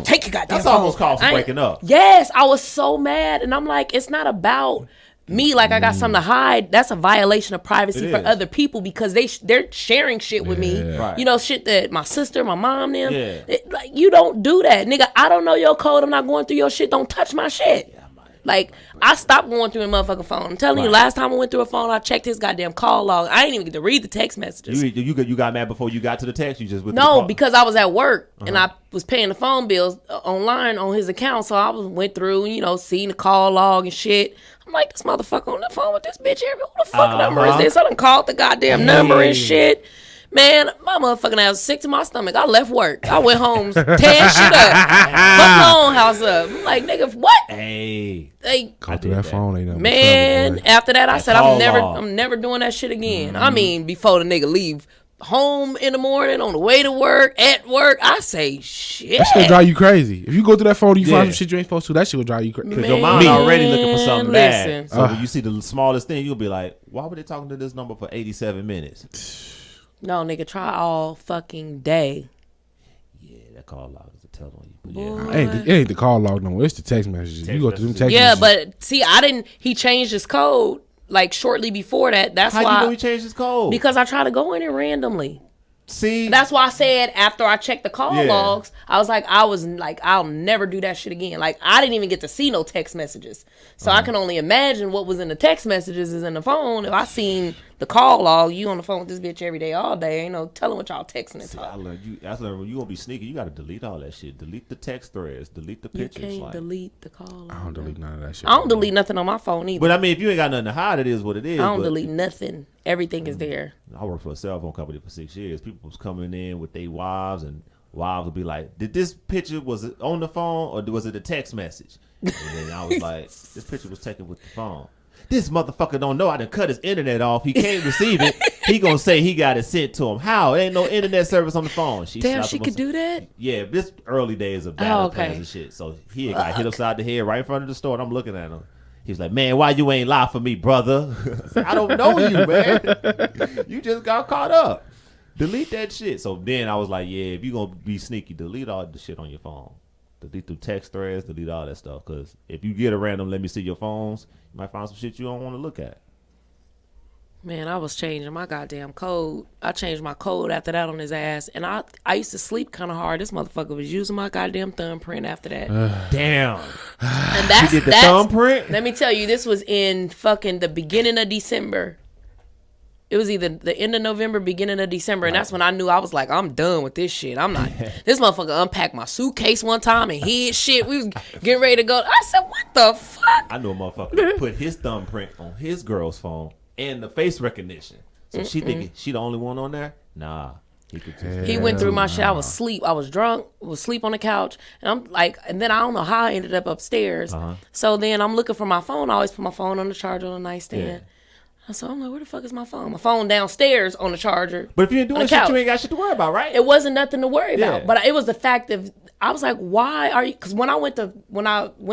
take your goddamn phone. That's almost called for breaking up. Yes, I was so mad. And I'm like, it's not about me, like I got something to hide. That's a violation of privacy for other people because they're sharing shit with me. Right. You know, shit that my sister, my mom, them. Yeah. Like, you don't do that, nigga. I don't know your code. I'm not going through your shit. Don't touch my shit. Like, I stopped going through a motherfucking phone. I'm telling you, last time I went through a phone, I checked his goddamn call log. I didn't even get to read the text messages. You got mad before you got to the text? You just No, because I was at work and I was paying the phone bills online on his account. So I went through, seeing the call log and shit. I'm like, this motherfucker on the phone with this bitch. Who the fuck number is this? I done called the goddamn number and shit. Man, my motherfucking ass was sick to my stomach. I left work. I went home, tearing shit up. Fuck my own house up. I'm like, nigga, what? Hey. Go through that phone, ain't man, after that, I said, I'm never doing that shit again. Mm-hmm. I mean, before the nigga leave home in the morning, on the way to work, at work, I say, shit. That shit will drive you crazy. If you go through that phone and you find some shit you ain't supposed to, that shit will drive you crazy. Because your mind already looking for something bad. So when you see the smallest thing, you'll be like, why were they talking to this number for 87 minutes? No, nigga, try all fucking day. Yeah, that call log is a tell on you. But yeah. It ain't the call log no more. It's the text messages. You go through them text messages. Yeah, but see, he changed his code like shortly before that. That's why. How you know he changed his code? Because I try to go in it randomly. See, that's why I said after I checked the call logs, I was like, I'll never do that shit again. Like, I didn't even get to see no text messages, so I can only imagine what was in the text messages is in the phone. If I seen the call log, you on the phone with this bitch every day, all day, ain't no telling what y'all texting and talking. I learned when you gonna be sneaky, you gotta delete all that shit. Delete the text threads, delete the pictures. You can't delete the call log. I don't delete none of that shit. I don't delete nothing on my phone either. But I mean, if you ain't got nothing to hide, it is what it is. I don't delete nothing. Everything is there. I worked for a cell phone company for 6 years. People was coming in with their wives, and wives would be like, "Did this picture was it on the phone or was it a text message?" And then I was like, "This picture was taken with the phone." This motherfucker don't know I done cut his internet off. He can't receive it. He gonna say he got it sent to him. How? There ain't no internet service on the phone. Damn, she could do that? Yeah, this early days of data plans and shit. So he got hit upside the head right in front of the store, and I'm looking at him. He was like, man, why you ain't lie for me, brother? I said, I don't know you, man. You just got caught up. Delete that shit. So then I was like, yeah, if you going to be sneaky, delete all the shit on your phone. Delete the text threads, delete all that stuff. Because if you get a random let me see your phones, you might find some shit you don't want to look at. Man, I was changing my goddamn code. I changed my code after that on his ass. And I used to sleep kind of hard. This motherfucker was using my goddamn thumbprint after that. Damn. And that's, she did the thumbprint? Let me tell you, this was in fucking the beginning of December. It was either the end of November, beginning of December. And that's when I knew I was like, I'm done with this shit. I'm not. This motherfucker unpacked my suitcase one time and hid shit. We was getting ready to go. I said, what the fuck? I knew a motherfucker that put his thumbprint on his girl's phone. And the face recognition. So she thinking she the only one on there? Nah. He went through my shit. I was asleep. I was drunk. Was asleep on the couch. And I'm like, and then I don't know how I ended up upstairs. So then I'm looking for my phone. I always put my phone on the charger on the nightstand. So I'm like, where the fuck is my phone? My phone downstairs on the charger. But if you ain't doing shit, you ain't got shit to worry about, right? It wasn't nothing to worry about. But it was the fact that I was like, why are you? Because when I went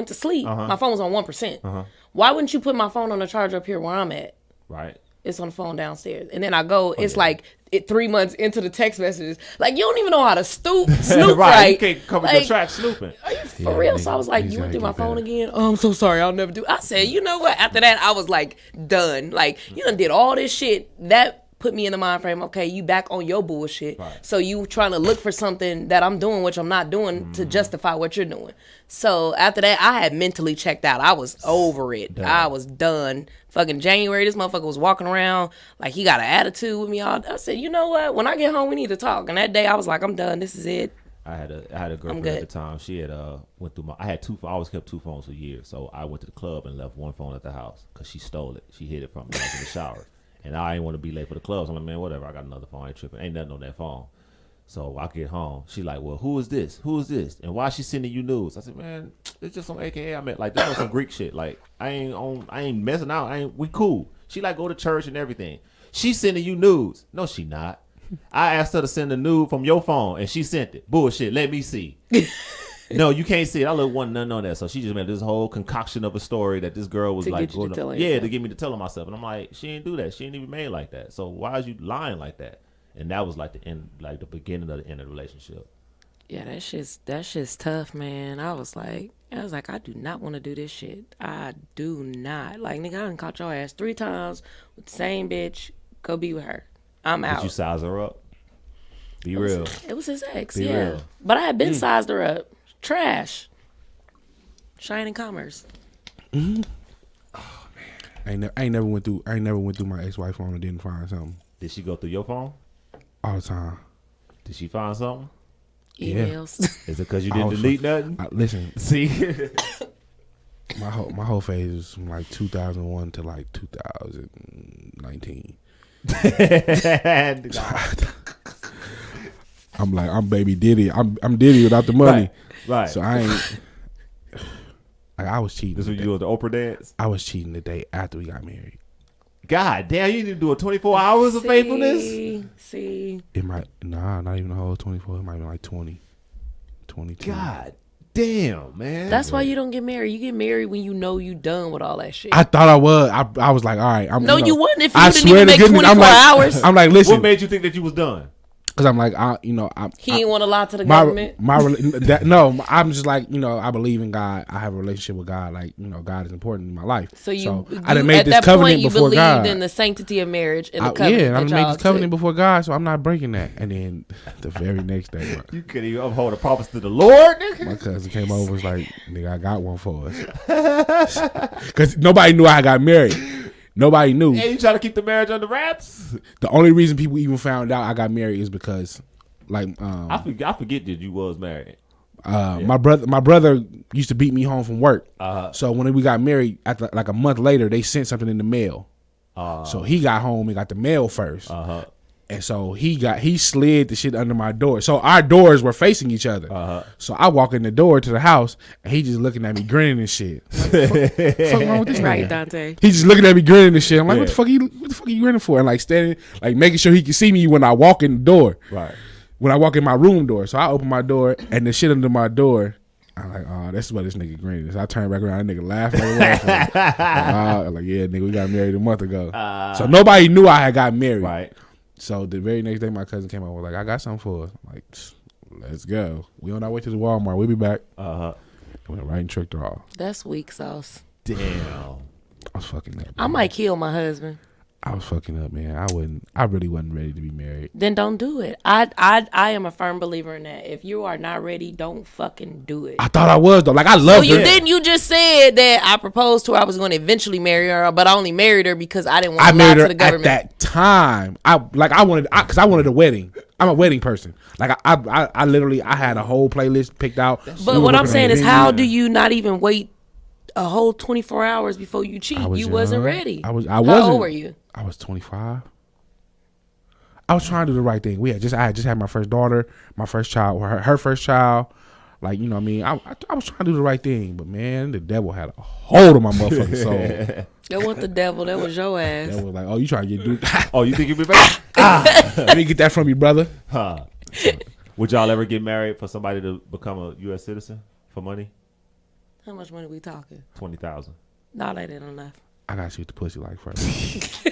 to sleep, my phone was on 1%. Why wouldn't you put my phone on the charger up here where I'm at? Right. It's on the phone downstairs. And then I go, like 3 months into the text messages. Like, you don't even know how to snoop right. You can't cover your track snooping. Are you for real? So I was like, you went through my phone again? Oh, I'm so sorry. I'll never do it. I said, you know what? After that, I was like, done. Like, you done did all this shit. That put me in the mind frame, okay, you back on your bullshit. Right. So you trying to look for something that I'm doing, which I'm not doing, to justify what you're doing. So after that, I had mentally checked out. I was over it. Done. I was done. Fucking January, this motherfucker was walking around like he got an attitude with me all. I said, you know what? When I get home, we need to talk. And that day, I was like, I'm done. This is it. I had a girlfriend at the time. She had went through I always kept 2 phones for years. So I went to the club and left 1 phone at the house because she stole it. She hid it from me. I was in the shower. And I didn't want to be late for the club. So I'm like, man, whatever. I got another phone. I ain't tripping. Ain't nothing on that phone. So I get home. She like, well, who is this? Who is this? And why is she sending you news? I said, man, it's just some AKA I met. Like, this was some Greek shit. Like, I ain't messing out. We cool. She like go to church and everything. She sending you nudes. No, she not. I asked her to send a nude from your phone and she sent it. Bullshit. Let me see. No, you can't see it. I look one none on that. So she just made this whole concoction of a story that this girl was like going to get me to tell her myself. And I'm like, she ain't do that. She ain't even made like that. So why is you lying like that? And that was like the end, like the beginning of the end of the relationship. Yeah, that shit's tough, man. I was like, I do not want to do this shit. I do not. Like, nigga, I done caught your ass 3 times with the same bitch. Go be with her. I'm out. Did you size her up? Be real. It was his ex, Be real. But I had been sized her up. Trash. Shining commerce. Mm-hmm. Oh man, I ain't never went through my ex-wife phone and didn't find something. Did she go through your phone? All the time. Did she find something? Emails. Yeah. Is it because you didn't delete nothing? Listen, see, my whole phase was from like 2001 to like 2019. I'm baby Diddy. I'm Diddy without the money. Right. So I ain't. I was cheating. This was you on the Oprah dance? I was cheating the day after we got married. God damn, you didn't do a 24 hours of faithfulness? See. It might, not even a whole 24. It might be like 20. 22. God damn, man. That's why you don't get married. You get married when you know you done with all that shit. I thought I was. I was like, all right. You wouldn't if you didn't even make 24 hours. I'm like, listen. What made you think that you was done? Because I'm like, he didn't want to lie to the government. I'm just like, I believe in God. I have a relationship with God. Like, God is important in my life. So I done made this covenant before God. You believed in the sanctity of marriage and the covenant. Yeah, I done made this covenant before God, so I'm not breaking that. And then the very next day, you couldn't even uphold a promise to the Lord. My cousin came over and was like, nigga, I got one for us. Because nobody knew I got married. Nobody knew. Yeah, you try to keep the marriage under wraps? The only reason people even found out I got married is because, like, I forget that you was married. My brother used to beat me home from work. So when we got married, after like a month later, they sent something in the mail. So he got home and got the mail first. And so he slid the shit under my door. So our doors were facing each other. So I walk in the door to the house and he just looking at me grinning and shit. Like, fuck wrong with this right, Dante? He just looking at me grinning and shit. I'm like, what the fuck are you grinning for? And like standing, like making sure he can see me when I walk in the door. Right. When I walk in my room door. So I open my door and the shit under my door I'm like, oh, this is what this nigga grinning. So I turned back around, that nigga laughed. Like, yeah, nigga, we got married a month ago. So nobody knew I had got married. Right. So the very next day, my cousin came over like, I got something for us. I'm like, let's go. We on our way to the Walmart. We'll be back. Went right and tricked her off. That's weak sauce. Damn. I was fucking up. I might kill my husband. I was fucking up, man. I really wasn't ready to be married. Then don't do it. I am a firm believer in that. If you are not ready, don't fucking do it. I thought I was though. Like I loved her. You didn't. You just said that I proposed to her. I was going to eventually marry her, but I only married her because I didn't want to lie to the government. At that time. I wanted a wedding. I'm a wedding person. Like I literally had a whole playlist picked out. But what I'm saying is, how do you not even wait a whole 24 hours before you cheat? You wasn't ready. I wasn't. How old were you? I was 25. I was trying to do the right thing. I had just had my first daughter, my first child, her first child. Like, you know what I mean? I was trying to do the right thing, but man, the devil had a hold on my motherfucking soul. That wasn't the devil. That was your ass. That was like, oh, you trying to get dude? Oh, you think you'll be back? Let me get that from you, brother. Huh. Would y'all ever get married for somebody to become a U.S. citizen for money? How much money we talking? 20,000. No, that ain't enough. I gotta see what the pussy like first.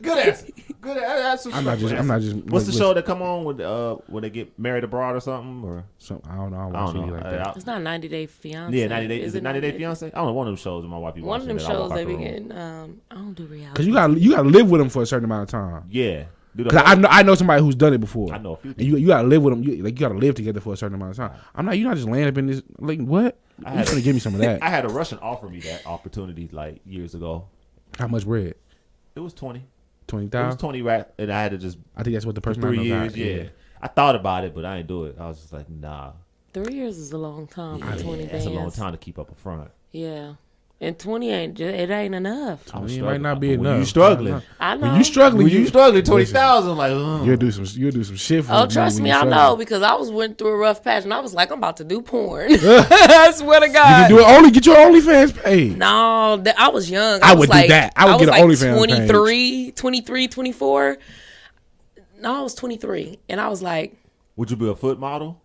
Good answer. Good answer. I'm not just. What's the show that come on when they get married abroad or something? Or I don't know. I don't know. Like that. It's not 90 Day Fiance. Yeah, 90 Day. Is it 90 Day Fiance? I don't know. One of them shows my wife be watching. One of them shows they be getting. I don't do reality. Because you gotta live with them for a certain amount of time. Yeah. Because I know somebody who's done it before. I know a few. You gotta live with them. You gotta live together for a certain amount of time. You're not just laying up in this. Like what? You gonna give me some of that? I had a Russian offer me that opportunity like years ago. How much bread? It was 20. 20,000. It was 20 right, and I had to just. I think that's what the person. 3 years. Yeah. I thought about it, but I didn't do it. I was just like, nah. 3 years is a long time for 20 bands. That's a long time to keep up a front. Yeah. And 20 ain't enough. 20 might not be enough. You struggling. I know. When you struggling, 20,000 like. You'll do some shit for. Oh, trust me, I know because I went through a rough patch and I was like, I'm about to do porn. I swear to God. You can do it. Get your OnlyFans paid. No, I was young. I would do that. I would get an OnlyFans 23, 24. No, I was 23, and I was like, would you be a foot model?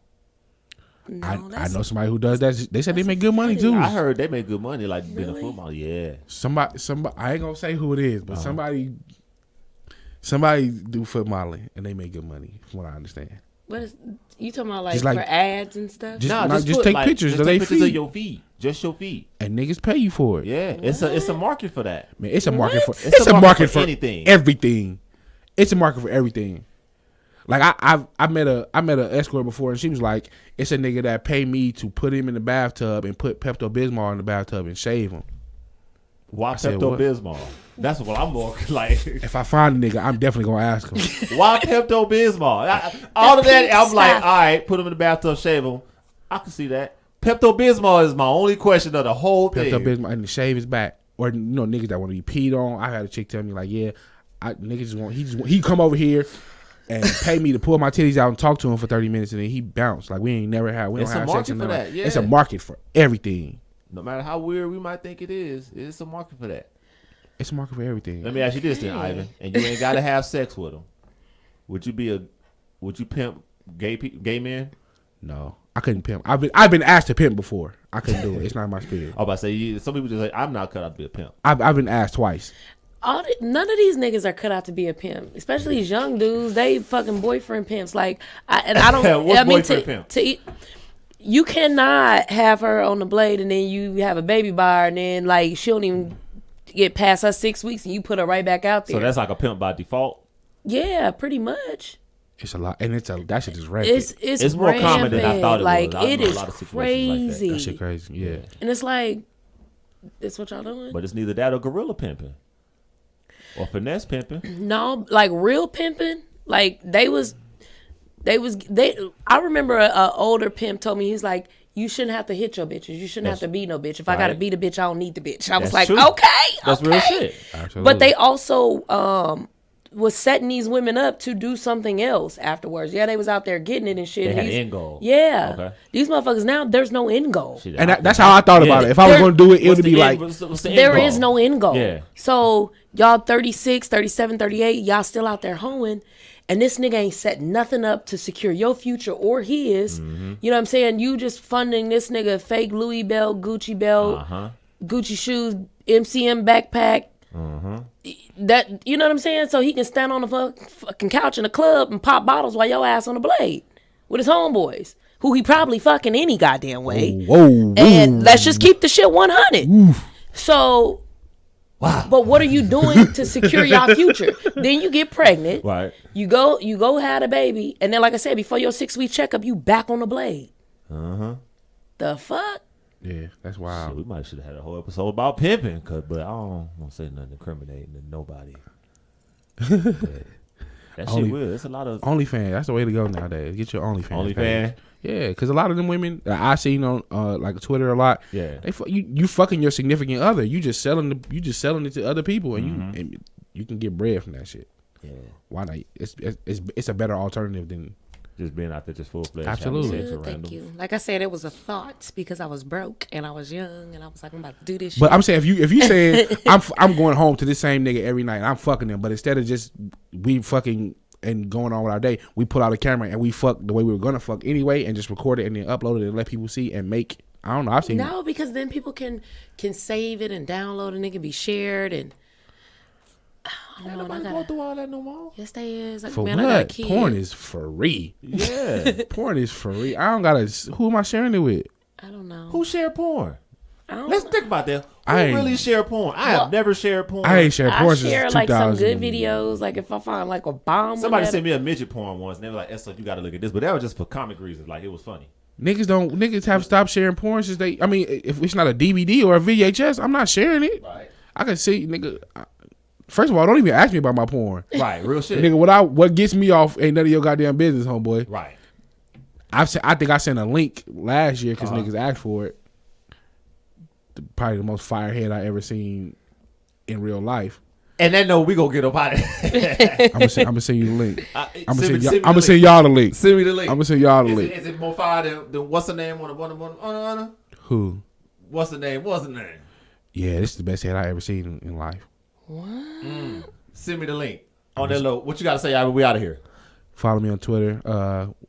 No, I know somebody who does that. They said they make good money too. I heard they make good money, like being a foot model. Yeah. Somebody. I ain't gonna say who it is, but somebody do foot modeling and they make good money, from what I understand. What is you talking about? Like for ads and stuff? Just take pictures of their feet. Of your feet, just your feet, and niggas pay you for it. Yeah, it's a market for that. Man, it's a market for anything. Everything. It's a market for everything. Like I met a escort before, and she was like, "It's a nigga that pay me to put him in the bathtub and put Pepto-Bismol in the bathtub and shave him." Why Pepto-Bismol? That's what I'm more like. If I find a nigga, I'm definitely gonna ask him. Why Pepto-Bismol? All of that, I'm like, all right, put him in the bathtub, shave him. I can see that. Pepto-Bismol is my only question of the whole thing. Pepto-Bismol and the shave his back, or niggas that want to be peed on. I had a chick tell me like, yeah, niggas just want he come over here and pay me to pull my titties out and talk to him for 30 minutes, and then he bounced. Like, we don't have sex in that. Yeah. It's a market for everything. No matter how weird we might think it is, it's a market for that. It's a market for everything. Let me ask you this then, Ivan, and you ain't got to have sex with them. Would you pimp gay men? No, I couldn't pimp. I've been asked to pimp before. I couldn't do it. It's not my spirit. I was about to say, some people just say, I'm not cut out to be a pimp. I've been asked twice. None of these niggas are cut out to be a pimp, especially these young dudes. They fucking boyfriend pimps. Like, I don't. What's boyfriend pimp? You cannot have her on the blade and then you have a baby by her and then like she don't even get past her 6 weeks and you put her right back out there. So that's like a pimp by default. Yeah, pretty much. It's a lot, and that shit is rampant. It's more common than I thought it like, was. It is crazy. That shit crazy. Yeah. And it's like, it's what y'all doing. But it's neither that or gorilla pimping. Or finesse pimping. No, like real pimping. Like they I remember a older pimp told me, he's like, you shouldn't have to hit your bitches. You shouldn't have to beat no bitch. If I gotta beat a bitch, I don't need the bitch. I was like, true. okay. That's real shit. Absolutely. But they also was setting these women up to do something else afterwards. Yeah, they was out there getting it and shit. They had an end goal. Yeah. Okay. These motherfuckers now, there's no end goal. And that's how I thought about it. If I was going to do it, it would be like, there is no end goal. Yeah. So y'all 36, 37, 38, y'all still out there hoeing. and this nigga ain't set nothing up to secure your future or his. Mm-hmm. You know what I'm saying? You just funding this nigga fake Louis belt, Gucci belt, Gucci shoes, MCM backpack. That, you know what I'm saying? So he can stand on the fucking couch in the club and pop bottles while your ass on the blade with his homeboys, who he probably fucking any goddamn way. Whoa. And let's just keep the shit 100. So, but what are you doing to secure your future? Then you get pregnant. Right. You go have a baby, and then like I said, before your 6-week checkup, you back on the blade. The fuck? Yeah, that's wild. Shit, we might should have had a whole episode about pimping, but I don't want to say nothing incriminating to nobody. That shit weird. It's a lot of OnlyFans. That's the way to go nowadays. Get your OnlyFans. OnlyFans. Yeah, because a lot of them women I see on like Twitter a lot. Yeah, you fucking your significant other. You just selling it to other people, and you can get bread from that shit. Yeah, why not? It's a better alternative than just being out there just full fledged. Absolutely. Thank you. Like I said, it was a thought because I was broke and I was young and I was like, I'm about to do this shit. But I'm saying if you saying I'm going home to this same nigga every night and I'm fucking him, but instead of just we fucking and going on with our day, we pull out a camera and we fuck the way we were gonna fuck anyway and just record it and then upload it and let people see and make. I don't know. I've seen no, because then people can save it and download it and it can be shared and. Ain't nobody going through all that no more. Yes, they is. Like, for man, what? I got a kid. Porn is free. Yeah, porn is free. I don't gotta. Who am I sharing it with? I don't know. Who share porn? Let's think about that. Who really share porn? I have never shared porn. I ain't shared porn since 2000. I share like some good videos. Like if I find like a bomb. Somebody sent me a midget porn once, and they were like, "Esther, you got to look at this," but that was just for comic reasons. Like it was funny. Niggas have stopped sharing porn since they. I mean, if it's not a DVD or a VHS, I'm not sharing it. Right. I can see nigga. First of all, don't even ask me about my porn. Right, real shit. Nigga, what gets me off ain't none of your goddamn business, homeboy. Right. I think I sent a link last year because niggas asked for it. Probably the most firehead I ever seen in real life. And then no, we gonna get up out of it. I'm gonna send you the link. I'm send gonna send y'all the link. Send me the link. I'm gonna send y'all the link. Is it more fire than what's the name on Who? What's the name? Yeah, this is the best head I ever seen in life. What? Send me the link on that low. What you gotta say? We out of here. Follow me on Twitter,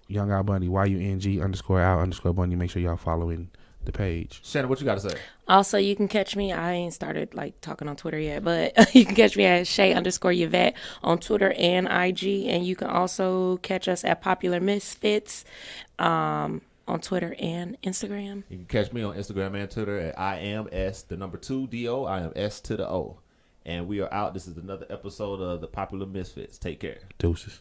Young Al Bundy, YUNG_Al_Bundy. Make sure y'all following the page. Shannon, what you gotta say? Also, you can catch me. I ain't started like talking on Twitter yet, but you can catch me at Shay_Yvette on Twitter and IG, and you can also catch us at Popular Misfits on Twitter and Instagram. You can catch me on Instagram and Twitter at IamS2DO. I am S to the O. And we are out. This is another episode of the Popular Misfits. Take care. Deuces.